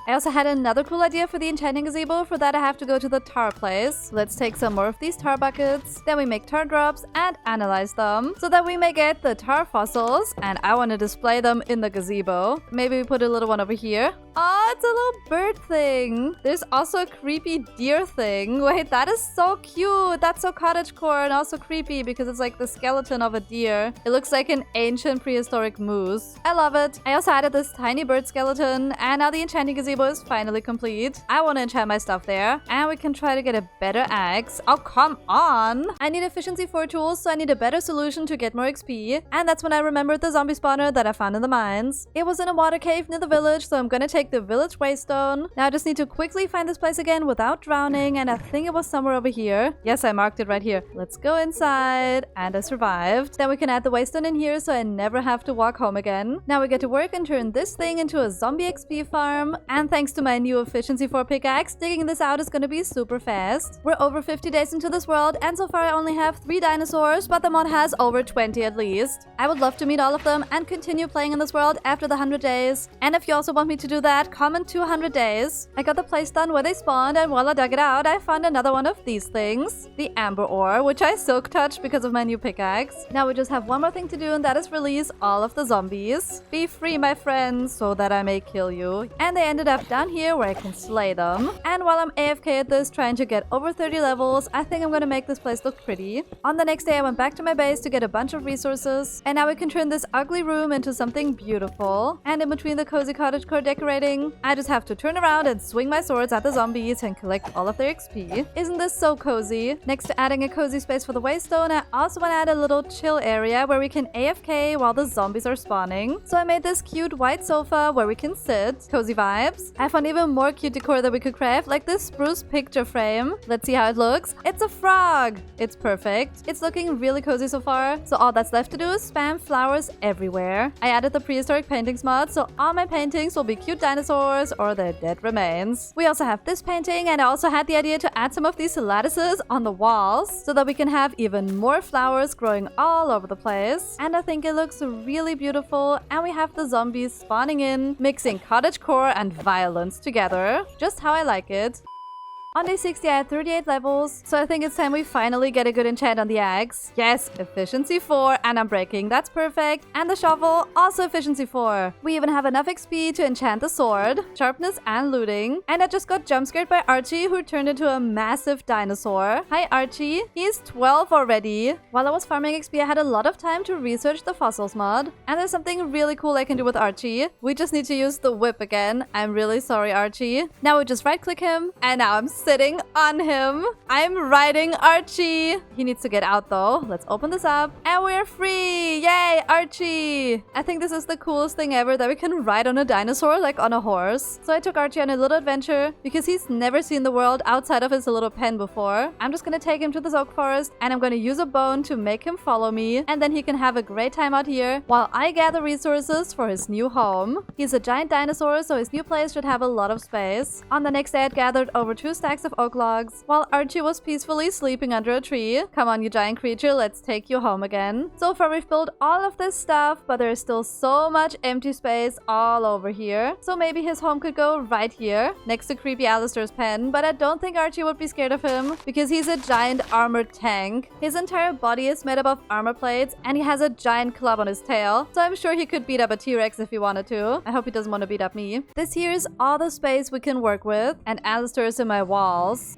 I also had another cool idea for the enchanting gazebo. For that I have to go to the tar place. Let's take some more of these tar buckets. Then we make tar drops and analyze them so that we may get the tar fossils. And I want to display them in the gazebo. Maybe we put a little one over here. Oh, it's a little bird thing. There's also a creepy deer thing. Wait, that is so cute. That's so cottagecore and also creepy because it's like the skeleton of a deer. It looks like an ancient prehistoric moose. I love it. I also added this tiny bird skeleton, and now the enchanting gazebo is finally complete. I want to enchant my stuff there, and we can try to get a better axe. Oh, come on. I need efficiency 4 tools, so I need a better solution to get more XP. And that's when I remembered the zombie spawner that I found in the mines. It was in a water cave near the village, so I'm gonna take the village waystone. Now I just need to quickly find this place again without drowning, and I think it was somewhere over here. Yes, I marked it right here. Let's go inside, and I survived. Then we can add the waystone in here so I never have to walk home again. Now we get to work and turn this thing into a zombie XP farm, and thanks to my new efficiency 4 pickaxe, digging this out is gonna be super fast. We're over 50 days into this world, and so far I only have 3 dinosaurs, but the mod has over 20 at least. I would love to meet all of them and continue playing in this world after the 100 days. And if you also want me to do that, comment 200 days. I got the place done where they spawned, and while I dug it out, I found another one of these things. The amber ore, which I silk touched because of my new pickaxe. Now we just have one more thing to do, and that is release all of the zombies. Be free, my friends, so that I may kill you. And they ended up down here where I can slay them. And while I'm AFK at this, trying to get over 30 levels, I think I'm gonna make this place look pretty. On the next day, I went back to my base to get a bunch of resources, and now we can turn this ugly room into something beautiful. And in between the cozy cottagecore decorating, I just have to turn around and swing my swords at the zombies and collect all of their XP. Isn't this so cozy? Next to adding a cozy space for the waystone, I also want to add a little chill area where we can AFK while the zombies are spawning. So I made this cute white sofa where we can sit. Cozy vibes. I found even more cute decor that we could craft, like this spruce picture frame. Let's see how it looks. It's a frog. It's perfect. It's looking really cozy so far. So all that's left to do is spam flowers everywhere. I added the Prehistoric Paintings mod, so all my paintings will be cute dinosaurs or their dead remains. We also have this painting, and I also had the idea to add some of these lattices on the walls so that we can have even more flowers growing all over the place. And I think it looks really beautiful, and we have the zombies spawning in, mixing cottagecore and violence together. Just how I like it. On day 60, I had 38 levels, so I think it's time we finally get a good enchant on the axe. Yes, efficiency 4, and I'm breaking. That's perfect. And the shovel, also efficiency 4. We even have enough XP to enchant the sword, sharpness, and looting. And I just got jump scared by Archie, who turned into a massive dinosaur. Hi, Archie. He's 12 already. While I was farming XP, I had a lot of time to research the fossils mod. And there's something really cool I can do with Archie. We just need to use the whip again. I'm really sorry, Archie. Now we just right-click him, and now I'm sitting on him. I'm riding Archie. He needs to get out though. Let's open this up, and we're free. Yay, Archie. I think this is the coolest thing ever, that we can ride on a dinosaur like on a horse. So I took Archie on a little adventure because he's never seen the world outside of his little pen before. I'm just gonna take him to this oak forest, and I'm gonna use a bone to make him follow me, and then he can have a great time out here while I gather resources for his new home. He's a giant dinosaur, so his new place should have a lot of space. On the next day, I had gathered over 2 stacks of oak logs while Archie was peacefully sleeping under a tree. Come on, you giant creature, let's take you home again. So far we've built all of this stuff, but there's still so much empty space all over here. So maybe his home could go right here next to creepy Alistair's pen, but I don't think Archie would be scared of him because he's a giant armored tank. His entire body is made up of armor plates, and he has a giant club on his tail, so I'm sure he could beat up a T-Rex if he wanted to. I hope he doesn't want to beat up me. This here is all the space we can work with, and Alistair is in my walls.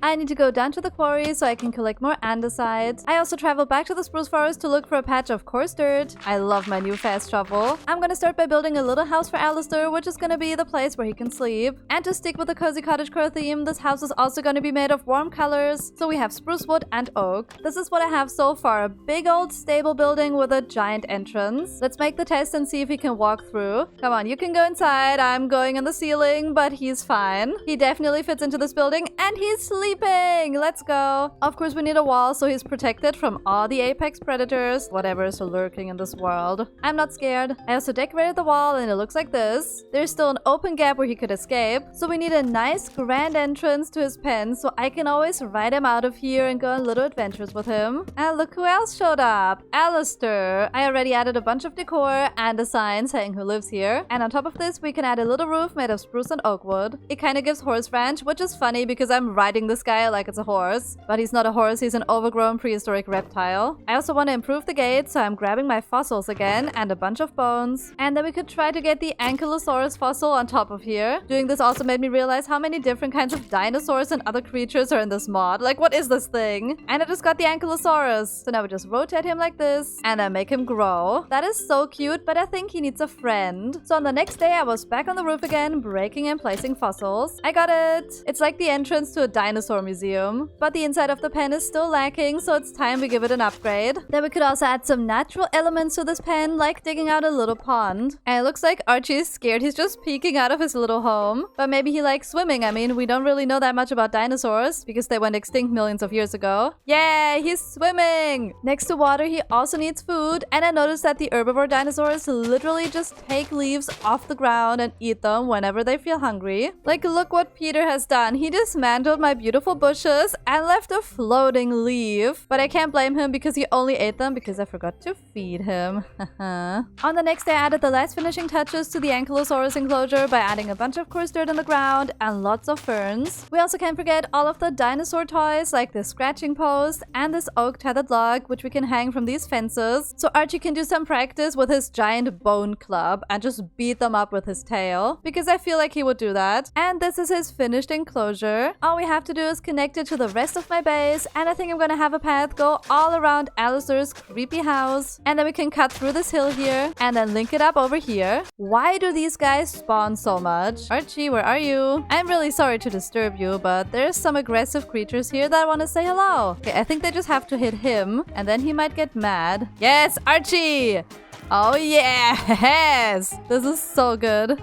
I need to go down to the quarry so I can collect more andesite. I also traveled back to the spruce forest to look for a patch of coarse dirt. I love my new fast shovel. I'm gonna start by building a little house for Alistair, which is gonna be the place where he can sleep. And to stick with the cozy cottagecore theme, this house is also gonna be made of warm colors, so we have spruce wood and oak. This is what I have so far, a big old stable building with a giant entrance. Let's make the test and see if he can walk through. Come on, you can go inside. I'm going on the ceiling, but he's fine. He definitely fits into this building, and he's sleeping. Let's go. Of course, we need a wall so he's protected from all the apex predators, whatever is lurking in this world. I'm not scared. I also decorated the wall, and it looks like this. There's still an open gap where he could escape, so we need a nice grand entrance to his pen so I can always ride him out of here and go on little adventures with him. And look who else showed up. Alistair. I already added a bunch of decor and a sign saying who lives here. And on top of this, we can add a little roof made of spruce and oak wood. It kind of gives horse ranch, which is funny because I'm riding this guy like it's a horse. But he's not a horse, he's an overgrown prehistoric reptile. I also want to improve the gate, so I'm grabbing my fossils again and a bunch of bones. And then we could try to get the Ankylosaurus fossil on top of here. Doing this also made me realize how many different kinds of dinosaurs and other creatures are in this mod. Like, what is this thing? And I just got the Ankylosaurus. So now we just rotate him like this and then make him grow. That is so cute, but I think he needs a friend. So on the next day, I was back on the roof again, breaking and placing fossils. I got it! It's like the entrance to a dinosaur museum. But the inside of the pen is still lacking, so it's time we give it an upgrade. Then we could also add some natural elements to this pen, like digging out a little pond. And it looks like Archie is scared. He's just peeking out of his little home. But maybe he likes swimming. I mean, we don't really know that much about dinosaurs because they went extinct millions of years ago. Yeah, he's swimming! Next to water, he also needs food. And I noticed that the herbivore dinosaurs literally just take leaves off the ground and eat them whenever they feel hungry. Like, look what Peter has done. He dismantled my beautiful bushes and left a floating leaf. But I can't blame him because he only ate them because I forgot to feed him. On the next day, I added the last finishing touches to the Ankylosaurus enclosure by adding a bunch of coarse dirt on the ground and lots of ferns. We also can't forget all of the dinosaur toys like this scratching post and this oak tethered log, which we can hang from these fences. So Archie can do some practice with his giant bone club and just beat them up with his tail, because I feel like he would do that. And this is his finished enclosure. All we have to do is connect it to the rest of my base, and I think I'm gonna have a path go all around Alistair's creepy house, and then we can cut through this hill here and then link it up over here. Why do these guys spawn so much? Archie, where are you? I'm really sorry to disturb you, but there's some aggressive creatures here that want to say hello. Okay, I think they just have to hit him and then he might get mad. Yes, Archie! Oh yes! This is so good.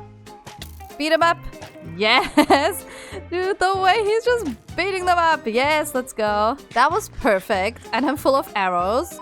Beat him up. Yes! Dude, the way he's just beating them up. Yes, let's go. That was perfect. And I'm full of arrows.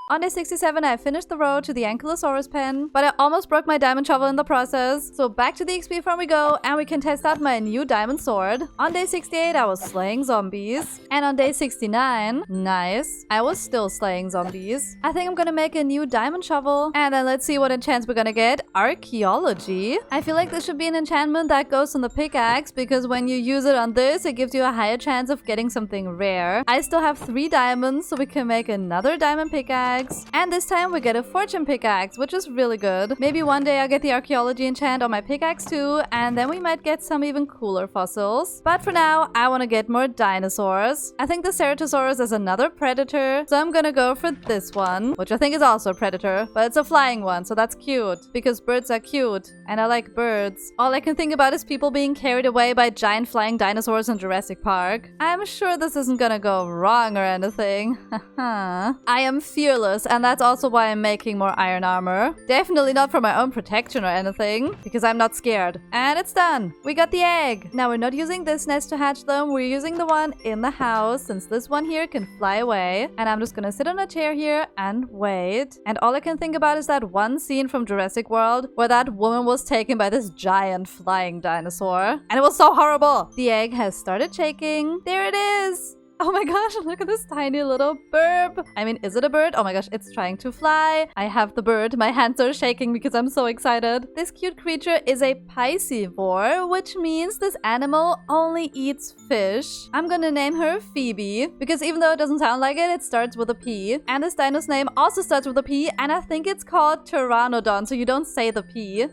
On day 67, I finished the road to the Ankylosaurus pen, but I almost broke my diamond shovel in the process. So back to the XP farm we go, and we can test out my new diamond sword. On day 68, I was slaying zombies. And on day 69, nice, I was still slaying zombies. I think I'm gonna make a new diamond shovel. And then let's see what enchants we're gonna get. Archaeology. I feel like this should be an enchantment that goes on the pickaxe, because when you use it on this, it gives you a higher chance of getting something rare. I still have 3 diamonds, so we can make another diamond pickaxe. And this time we get a fortune pickaxe, which is really good. Maybe one day I'll get the archaeology enchant on my pickaxe too, and then we might get some even cooler fossils. But for now, I want to get more dinosaurs. I think the Ceratosaurus is another predator, so I'm gonna go for this one, which I think is also a predator, but it's a flying one, so that's cute, because birds are cute, and I like birds. All I can think about is people being carried away by giant flying dinosaurs in Jurassic Park. I'm sure this isn't gonna go wrong or anything. I am fearless. And that's also why I'm making more iron armor. Definitely not for my own protection or anything, because I'm not scared. And it's done! We got the egg! Now we're not using this nest to hatch them, we're using the one in the house, since this one here can fly away. And I'm just gonna sit on a chair here and wait. And all I can think about is that one scene from Jurassic World where that woman was taken by this giant flying dinosaur. And it was so horrible! The egg has started shaking. There it is! Oh my gosh, look at this tiny little burb. I mean, is it a bird? Oh my gosh, it's trying to fly. I have the bird. My hands are shaking because I'm so excited. This cute creature is a piscivore, which means this animal only eats fish. I'm gonna name her Phoebe, because even though it doesn't sound like it, it starts with a P. And this dino's name also starts with a P, and I think it's called Pteranodon, so you don't say the P.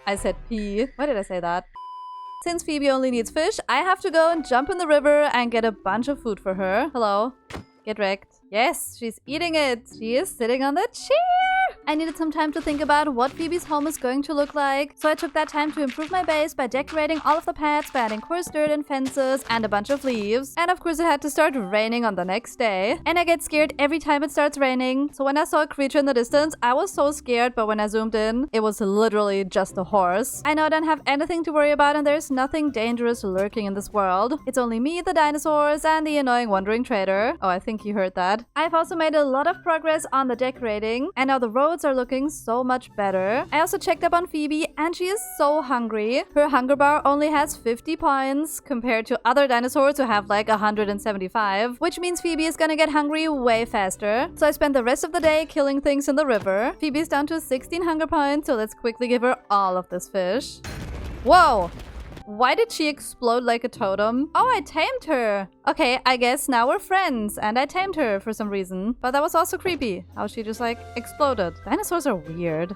I said P. Why did I say that? Since Phoebe only needs fish, I have to go and jump in the river and get a bunch of food for her. Hello. Get wrecked. Yes, she's eating it. She is sitting on the chair. I needed some time to think about what Phoebe's home is going to look like, so I took that time to improve my base by decorating all of the paths by adding coarse dirt and fences and a bunch of leaves. And of course it had to start raining on the next day. And I get scared every time it starts raining, so when I saw a creature in the distance, I was so scared, but when I zoomed in, it was literally just a horse. I now don't have anything to worry about, and there's nothing dangerous lurking in this world. It's only me, the dinosaurs, and the annoying wandering trader. Oh, I think you heard that. I've also made a lot of progress on the decorating, and now the roads are looking so much better. I also checked up on Phoebe, and she is so hungry. Her hunger bar only has 50 points compared to other dinosaurs who have like 175, which means Phoebe is gonna get hungry way faster. So I spent the rest of the day killing things in the river. Phoebe's down to 16 hunger points, so let's quickly give her all of this fish. Whoa! Why did she explode like a totem? Oh, I tamed her. Okay, I guess now we're friends. And I tamed her for some reason. But that was also creepy. How she just like exploded. Dinosaurs are weird.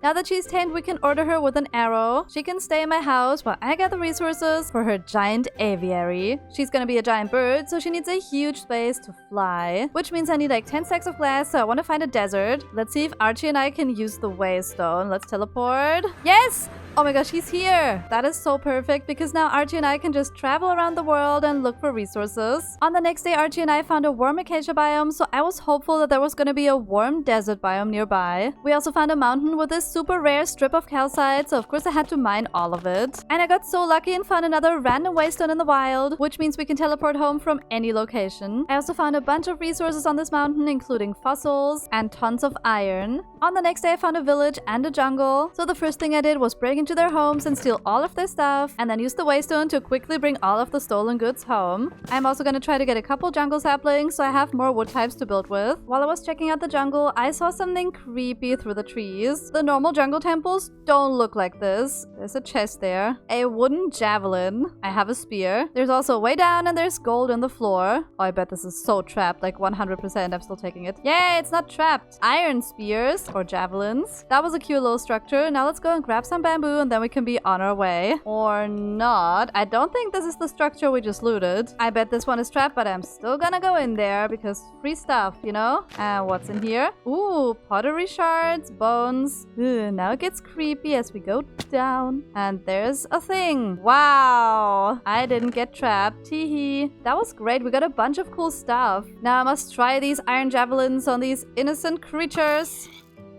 Now that she's tamed, we can order her with an arrow. She can stay in my house while I gather resources for her giant aviary. She's gonna be a giant bird, so she needs a huge space to fly. Which means I need like 10 stacks of glass, so I want to find a desert. Let's see if Archie and I can use the Waystone. Let's teleport. Yes! Oh my gosh, he's here! That is so perfect because now Archie and I can just travel around the world and look for resources. On the next day, Archie and I found a warm acacia biome, so I was hopeful that there was gonna be a warm desert biome nearby. We also found a mountain with this super rare strip of calcite, so of course I had to mine all of it. And I got so lucky and found another random waystone in the wild, which means we can teleport home from any location. I also found a bunch of resources on this mountain, including fossils and tons of iron. On the next day, I found a village and a jungle, so the first thing I did was break into their homes and steal all of their stuff, and then use the waystone to quickly bring all of the stolen goods home. I'm also gonna try to get a couple jungle saplings so I have more wood types to build with. While I was checking out the jungle, I saw something creepy through the trees. The normal jungle temples don't look like this. There's a chest there, a wooden javelin. I have a spear. There's also way down and there's gold on the floor. Oh, I bet this is so trapped, like 100%. I'm still taking it. Yay, it's not trapped. Iron spears or javelins. That was a cute little structure. Now let's go and grab some bamboo and then we can be on our way. Or not. I don't think this is the structure we just looted. I bet this one is trapped, but I'm still gonna go in there because free stuff, you know? And what's in here? Ooh, pottery shards, bones. Ugh, now it gets creepy as we go down. And there's a thing. Wow. I didn't get trapped. Teehee. That was great. We got a bunch of cool stuff. Now I must try these iron javelins on these innocent creatures.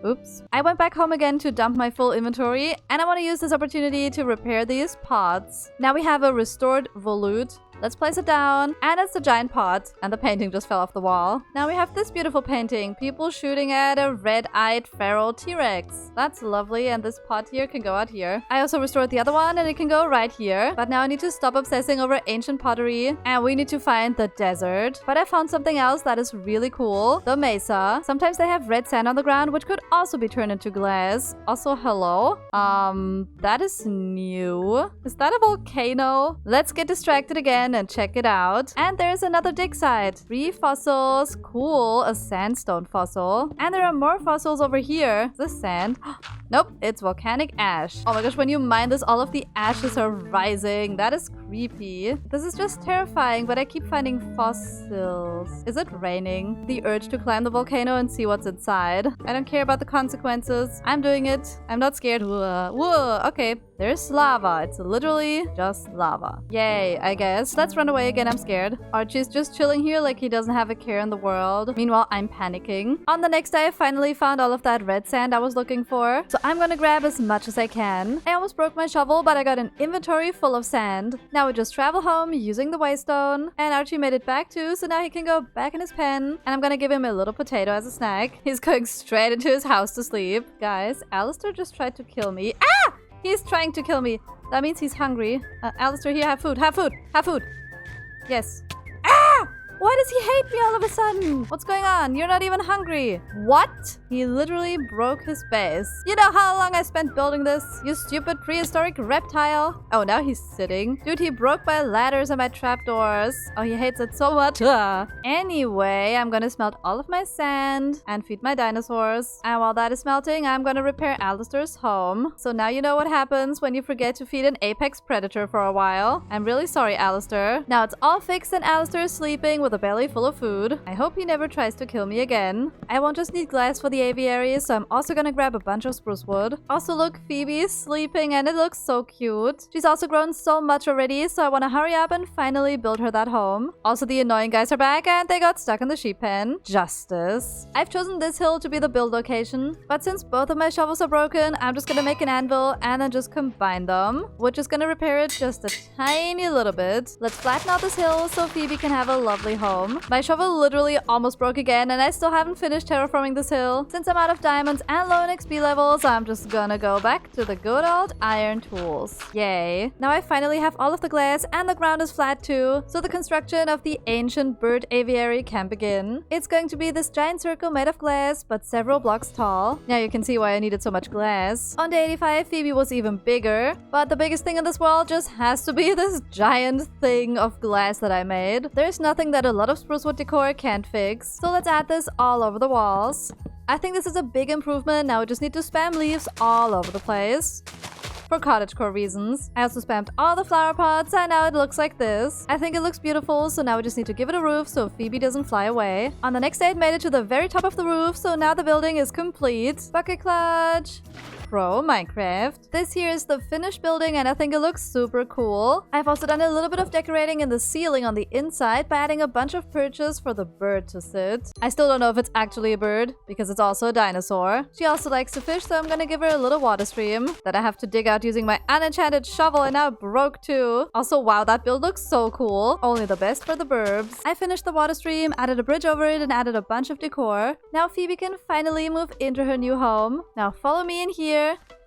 Oops. I went back home again to dump my full inventory, and I want to use this opportunity to repair these pots. Now we have a restored volute. Let's place it down, and it's a giant pot, and the painting just fell off the wall. Now we have this beautiful painting, people shooting at a red-eyed feral T-Rex. That's lovely, and this pot here can go out here. I also restored the other one, and it can go right here. But now I need to stop obsessing over ancient pottery, and we need to find the desert. But I found something else that is really cool, the mesa. Sometimes they have red sand on the ground, which could also be turned into glass. Also, hello? That is new. Is that a volcano? Let's get distracted again and check it out. And there's another dig site. 3 fossils. Cool. A sandstone fossil. And there are more fossils over here. Is this sand? Nope. It's volcanic ash. Oh my gosh, when you mine this, all of the ashes are rising. That is creepy. This is just terrifying, but I keep finding fossils. Is it raining? The urge to climb the volcano and see what's inside. I don't care about the consequences. I'm doing it. I'm not scared. Whoa. Whoa. Okay. There's lava. It's literally just lava. Yay, I guess. Let's run away again. I'm scared. Archie's just chilling here like he doesn't have a care in the world. Meanwhile, I'm panicking. On the next day, I finally found all of that red sand I was looking for. So I'm gonna grab as much as I can. I almost broke my shovel, but I got an inventory full of sand. Now we just travel home using the waystone. And Archie made it back too, so now he can go back in his pen. And I'm gonna give him a little potato as a snack. He's going straight into his house to sleep. Guys, Alistair just tried to kill me. Ah! He's trying to kill me. That means he's hungry. Alistair, here, have food. Have food. Have food. Yes. Ah! Why does he hate me all of a sudden? What's going on? You're not even hungry. What? He literally broke his base. You know how long I spent building this? You stupid prehistoric reptile. Oh, now he's sitting. Dude, he broke my ladders and my trapdoors. Oh, he hates it so much. Anyway, I'm gonna smelt all of my sand and feed my dinosaurs. And while that is melting, I'm gonna repair Alistair's home. So now you know what happens when you forget to feed an apex predator for a while. I'm really sorry, Alistair. Now it's all fixed and Alistair is sleeping with a belly full of food. I hope he never tries to kill me again. I won't just need glass for the aviary, so I'm also gonna grab a bunch of spruce wood. Also look, Phoebe is sleeping and it looks so cute. She's also grown so much already, so I want to hurry up and finally build her that home. Also, the annoying guys are back and they got stuck in the sheep pen. Justice. I've chosen this hill to be the build location, but since both of my shovels are broken, I'm just gonna make an anvil and then just combine them, which is gonna repair it just a tiny little bit. Let's flatten out this hill so Phoebe can have a lovely home. My shovel literally almost broke again, and I still haven't finished terraforming this hill. Since I'm out of diamonds and low in XP levels, I'm just gonna go back to the good old iron tools. Yay. Now I finally have all of the glass and the ground is flat too, so the construction of the ancient bird aviary can begin. It's going to be this giant circle made of glass, but several blocks tall. Now you can see why I needed so much glass. On day 85, Phoebe was even bigger, but the biggest thing in this world just has to be this giant thing of glass that I made. There's nothing that a lot of spruce wood decor can't fix, so let's add this all over the walls. I think this is a big improvement. Now we just need to spam leaves all over the place. For cottagecore reasons. I also spammed all the flower pots and now it looks like this. I think it looks beautiful, so now we just need to give it a roof so Phoebe doesn't fly away. On the next day it made it to the very top of the roof, so now the building is complete. Bucket clutch. Pro Minecraft. This here is the finished building and I think it looks super cool. I've also done a little bit of decorating in the ceiling on the inside by adding a bunch of perches for the bird to sit. I still don't know if it's actually a bird because it's also a dinosaur. She also likes to fish, so I'm gonna give her a little water stream that I have to dig out using my unenchanted shovel and now broke too. Also, wow, that build looks so cool. Only the best for the burbs. I finished the water stream, added a bridge over it and added a bunch of decor. Now Phoebe can finally move into her new home. Now follow me in here.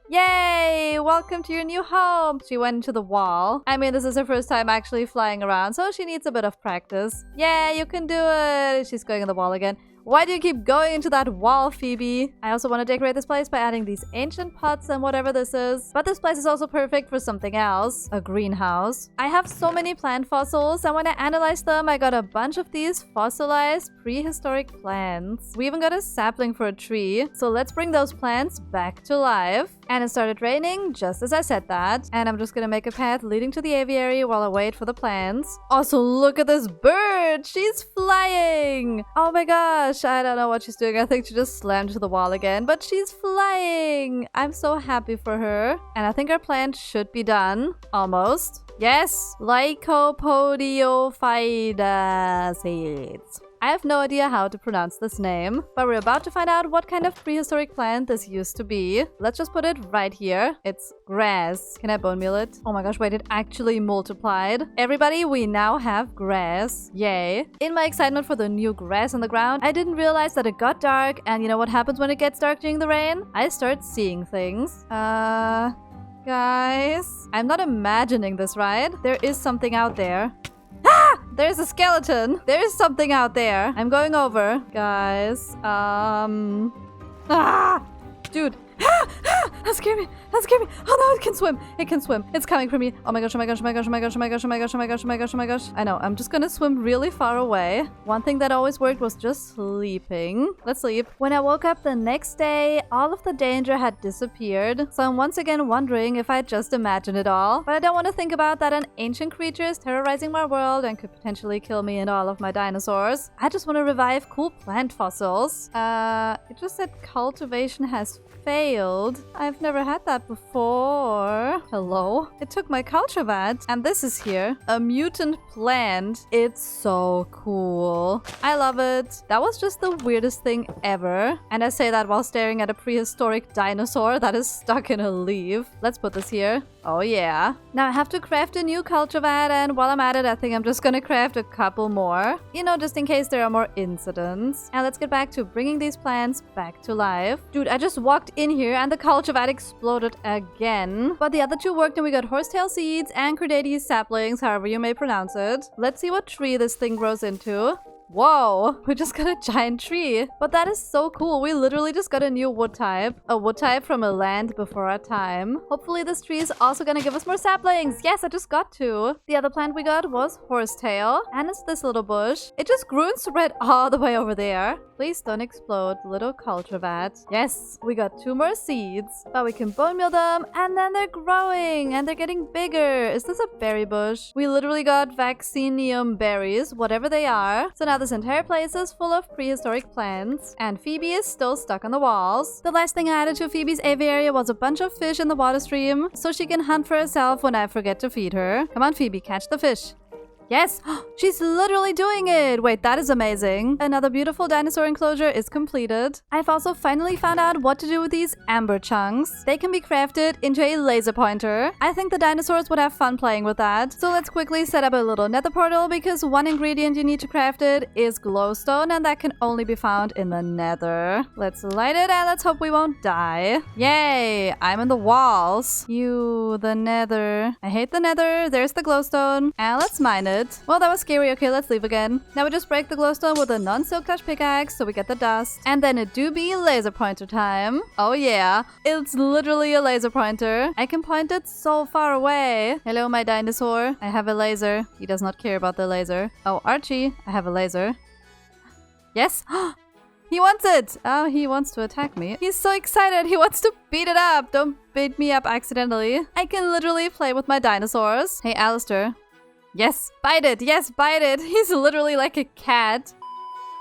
Yay! Welcome to your new home! She went into the wall. I mean, this is her first time actually flying around, so she needs a bit of practice. Yeah, you can do it! She's going in the wall again. Why do you keep going into that wall, Phoebe? I also want to decorate this place by adding these ancient pots and whatever this is. But this place is also perfect for something else. A greenhouse. I have so many plant fossils, and when I analyzed them, I got a bunch of these fossilized prehistoric plants. We even got a sapling for a tree. So let's bring those plants back to life. And it started raining just as I said that. And I'm just gonna make a path leading to the aviary while I wait for the plants. Also, look at this bird! She's flying! Oh my gosh! I don't know what she's doing. I think she just slammed to the wall again, but she's flying. I'm so happy for her. And I think our plant should be done. Almost. Yes! Lycopodiophyta seeds. I have no idea how to pronounce this name, but we're about to find out what kind of prehistoric plant this used to be. Let's just put it right here. It's grass. Can I bone meal it? Oh my gosh, wait, it actually multiplied. Everybody, we now have grass. Yay. In my excitement for the new grass on the ground, I didn't realize that it got dark, and you know what happens when it gets dark during the rain? I start seeing things. Guys, I'm not imagining this, right? There is something out there. Ah! There's a skeleton. There is something out there. I'm going over. Guys, dude. That scared me. That scared me. Oh no, it can swim. It can swim. It's coming for me. Oh my gosh, oh my gosh, oh my gosh, oh my gosh, oh my gosh, oh my gosh, oh my gosh, oh my gosh, oh my gosh. I know. I'm just gonna swim really far away. One thing that always worked was just sleeping. Let's sleep. When I woke up the next day, all of the danger had disappeared. So I'm once again wondering if I just imagined it all. But I don't want to think about that an ancient creature is terrorizing my world and could potentially kill me and all of my dinosaurs. I just want to revive cool plant fossils. It just said cultivation has failed. I've never had that before. Hello? It took my culture vat. And this is here. A mutant plant. It's so cool. I love it. That was just the weirdest thing ever. And I say that while staring at a prehistoric dinosaur that is stuck in a leaf. Let's put this here. Oh yeah. Now I have to craft a new culture vat, and while I'm at it, I think I'm just gonna craft a couple more. You know, just in case there are more incidents. And let's get back to bringing these plants back to life. Dude, I just walked in here and the culture vat exploded again. But the other two worked and we got horsetail seeds and Credades saplings, however you may pronounce it. Let's see what tree this thing grows into. Whoa, we just got a giant tree. But that is so cool. We literally just got a new wood type. A wood type from a land before our time. Hopefully this tree is also gonna give us more saplings. Yes, I just got two. The other plant we got was horsetail. And it's this little bush. It just grew and spread all the way over there. Please don't explode, little culture vat. Yes, we got two more seeds. But we can bone meal them and then they're growing and they're getting bigger. Is this a berry bush? We literally got vaccinium berries, whatever they are. So now this entire place is full of prehistoric plants, and Phoebe is still stuck on the walls. The last thing I added to Phoebe's aviary was a bunch of fish in the water stream, so she can hunt for herself when I forget to feed her. Come on, Phoebe, catch the fish. Yes! She's literally doing it! Wait, that is amazing. Another beautiful dinosaur enclosure is completed. I've also finally found out what to do with these amber chunks. They can be crafted into a laser pointer. I think the dinosaurs would have fun playing with that. So let's quickly set up a little nether portal because one ingredient you need to craft it is glowstone, and that can only be found in the nether. Let's light it and let's hope we won't die. Yay! I'm in the walls. The nether. I hate the nether. There's the glowstone. And let's mine it. Well, that was scary. Okay, let's leave again. Now we just break the glowstone with a non-silk touch pickaxe so we get the dust. And then it do be laser pointer time. Oh yeah. It's literally a laser pointer. I can point it so far away. Hello, my dinosaur. I have a laser. He does not care about the laser. Oh, Archie. I have a laser. Yes. He wants it! Oh, he wants to attack me. He's so excited. He wants to beat it up. Don't beat me up accidentally. I can literally play with my dinosaurs. Hey, Alistair. Yes, bite it. Yes, bite it. He's literally like a cat.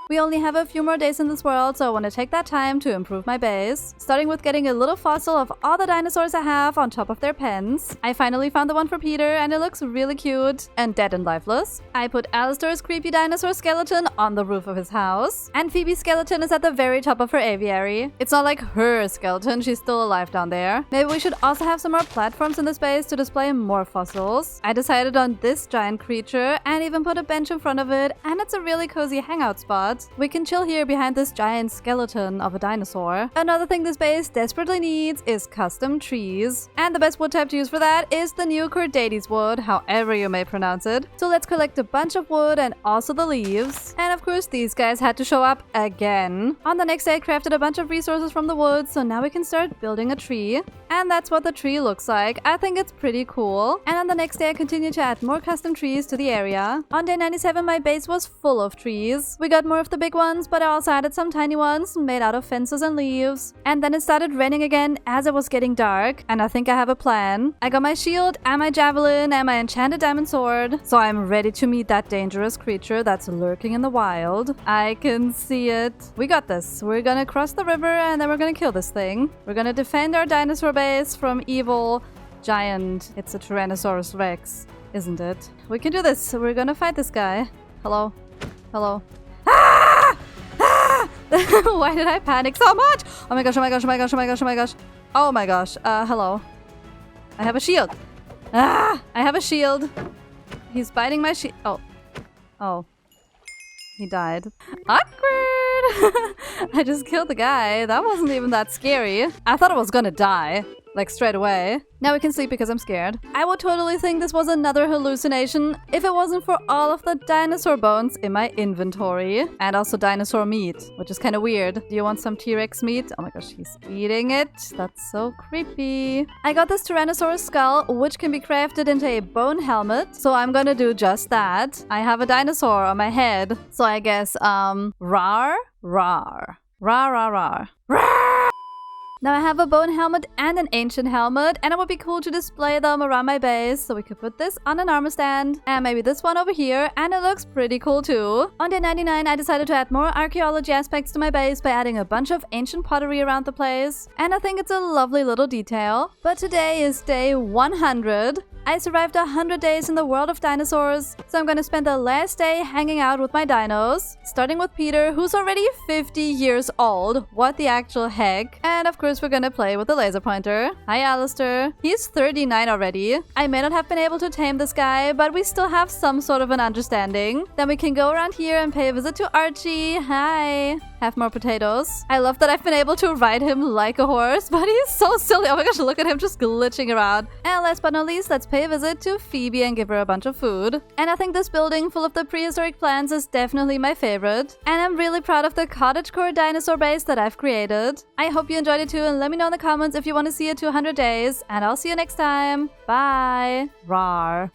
We only have a few more days in this world, so I want to take that time to improve my base. Starting with getting a little fossil of all the dinosaurs I have on top of their pens. I finally found the one for Peter, and it looks really cute and dead and lifeless. I put Alistair's creepy dinosaur skeleton on the roof of his house. And Phoebe's skeleton is at the very top of her aviary. It's not like her skeleton, she's still alive down there. Maybe we should also have some more platforms in this base to display more fossils. I decided on this giant creature and even put a bench in front of it, and it's a really cozy hangout spot. We can chill here behind this giant skeleton of a dinosaur. Another thing this base desperately needs is custom trees. And the best wood type to use for that is the new Cordates wood, however you may pronounce it. So let's collect a bunch of wood and also the leaves. And of course these guys had to show up again. On the next day I crafted a bunch of resources from the wood, so now we can start building a tree. And that's what the tree looks like. I think it's pretty cool. And on the next day I continued to add more custom trees to the area. On day 97 my base was full of trees. We got more of the big ones, but I also added some tiny ones made out of fences and leaves. And then it started raining again as it was getting dark, and I think I have a plan. I got my shield and my javelin and my enchanted diamond sword, so I'm ready to meet that dangerous creature that's lurking in the wild. I can see it. We got this. We're gonna cross the river and then we're gonna kill this thing. We're gonna defend our dinosaur base from evil giant. It's a Tyrannosaurus Rex, isn't it? We can do this. We're gonna fight this guy. Hello? Hello? Why did I panic so much? Oh my gosh, oh my gosh, oh my gosh, oh my gosh, oh my gosh. Oh my gosh. Hello. I have a shield. I have a shield. He's biting my shield. Oh. He died. Awkward! I just killed the guy. That wasn't even that scary. I thought I was gonna die. Like straight away. Now we can sleep because I'm scared. I would totally think this was another hallucination if it wasn't for all of the dinosaur bones in my inventory. And also dinosaur meat, which is kind of weird. Do you want some T-Rex meat? Oh my gosh, he's eating it. That's so creepy. I got this Tyrannosaurus skull, which can be crafted into a bone helmet. So I'm gonna do just that. I have a dinosaur on my head. So I guess, rawr? Rawr. Rawr, rawr, rawr. Rawr! Now I have a bone helmet and an ancient helmet, and it would be cool to display them around my base, so we could put this on an armor stand, and maybe this one over here, and it looks pretty cool too. On day 99 I decided to add more archaeology aspects to my base by adding a bunch of ancient pottery around the place, and I think it's a lovely little detail. But today is day 100. I survived 100 days in the world of dinosaurs, so I'm gonna spend the last day hanging out with my dinos, starting with Peter, who's already 50 years old. What the actual heck? And of course we're gonna play with the laser pointer. Hi Alistair. He's 39 already. I may not have been able to tame this guy, but we still have some sort of an understanding. Then we can go around here and pay a visit to Archie. Hi. Have more potatoes. I love that I've been able to ride him like a horse, but he's so silly. Oh my gosh, look at him just glitching around. And last but not least, let's pay a visit to Phoebe and give her a bunch of food. And I think this building full of the prehistoric plants is definitely my favorite. And I'm really proud of the cottagecore dinosaur base that I've created. I hope you enjoyed it too, and let me know in the comments if you want to see it to 100 days. And I'll see you next time. Bye. Rawr.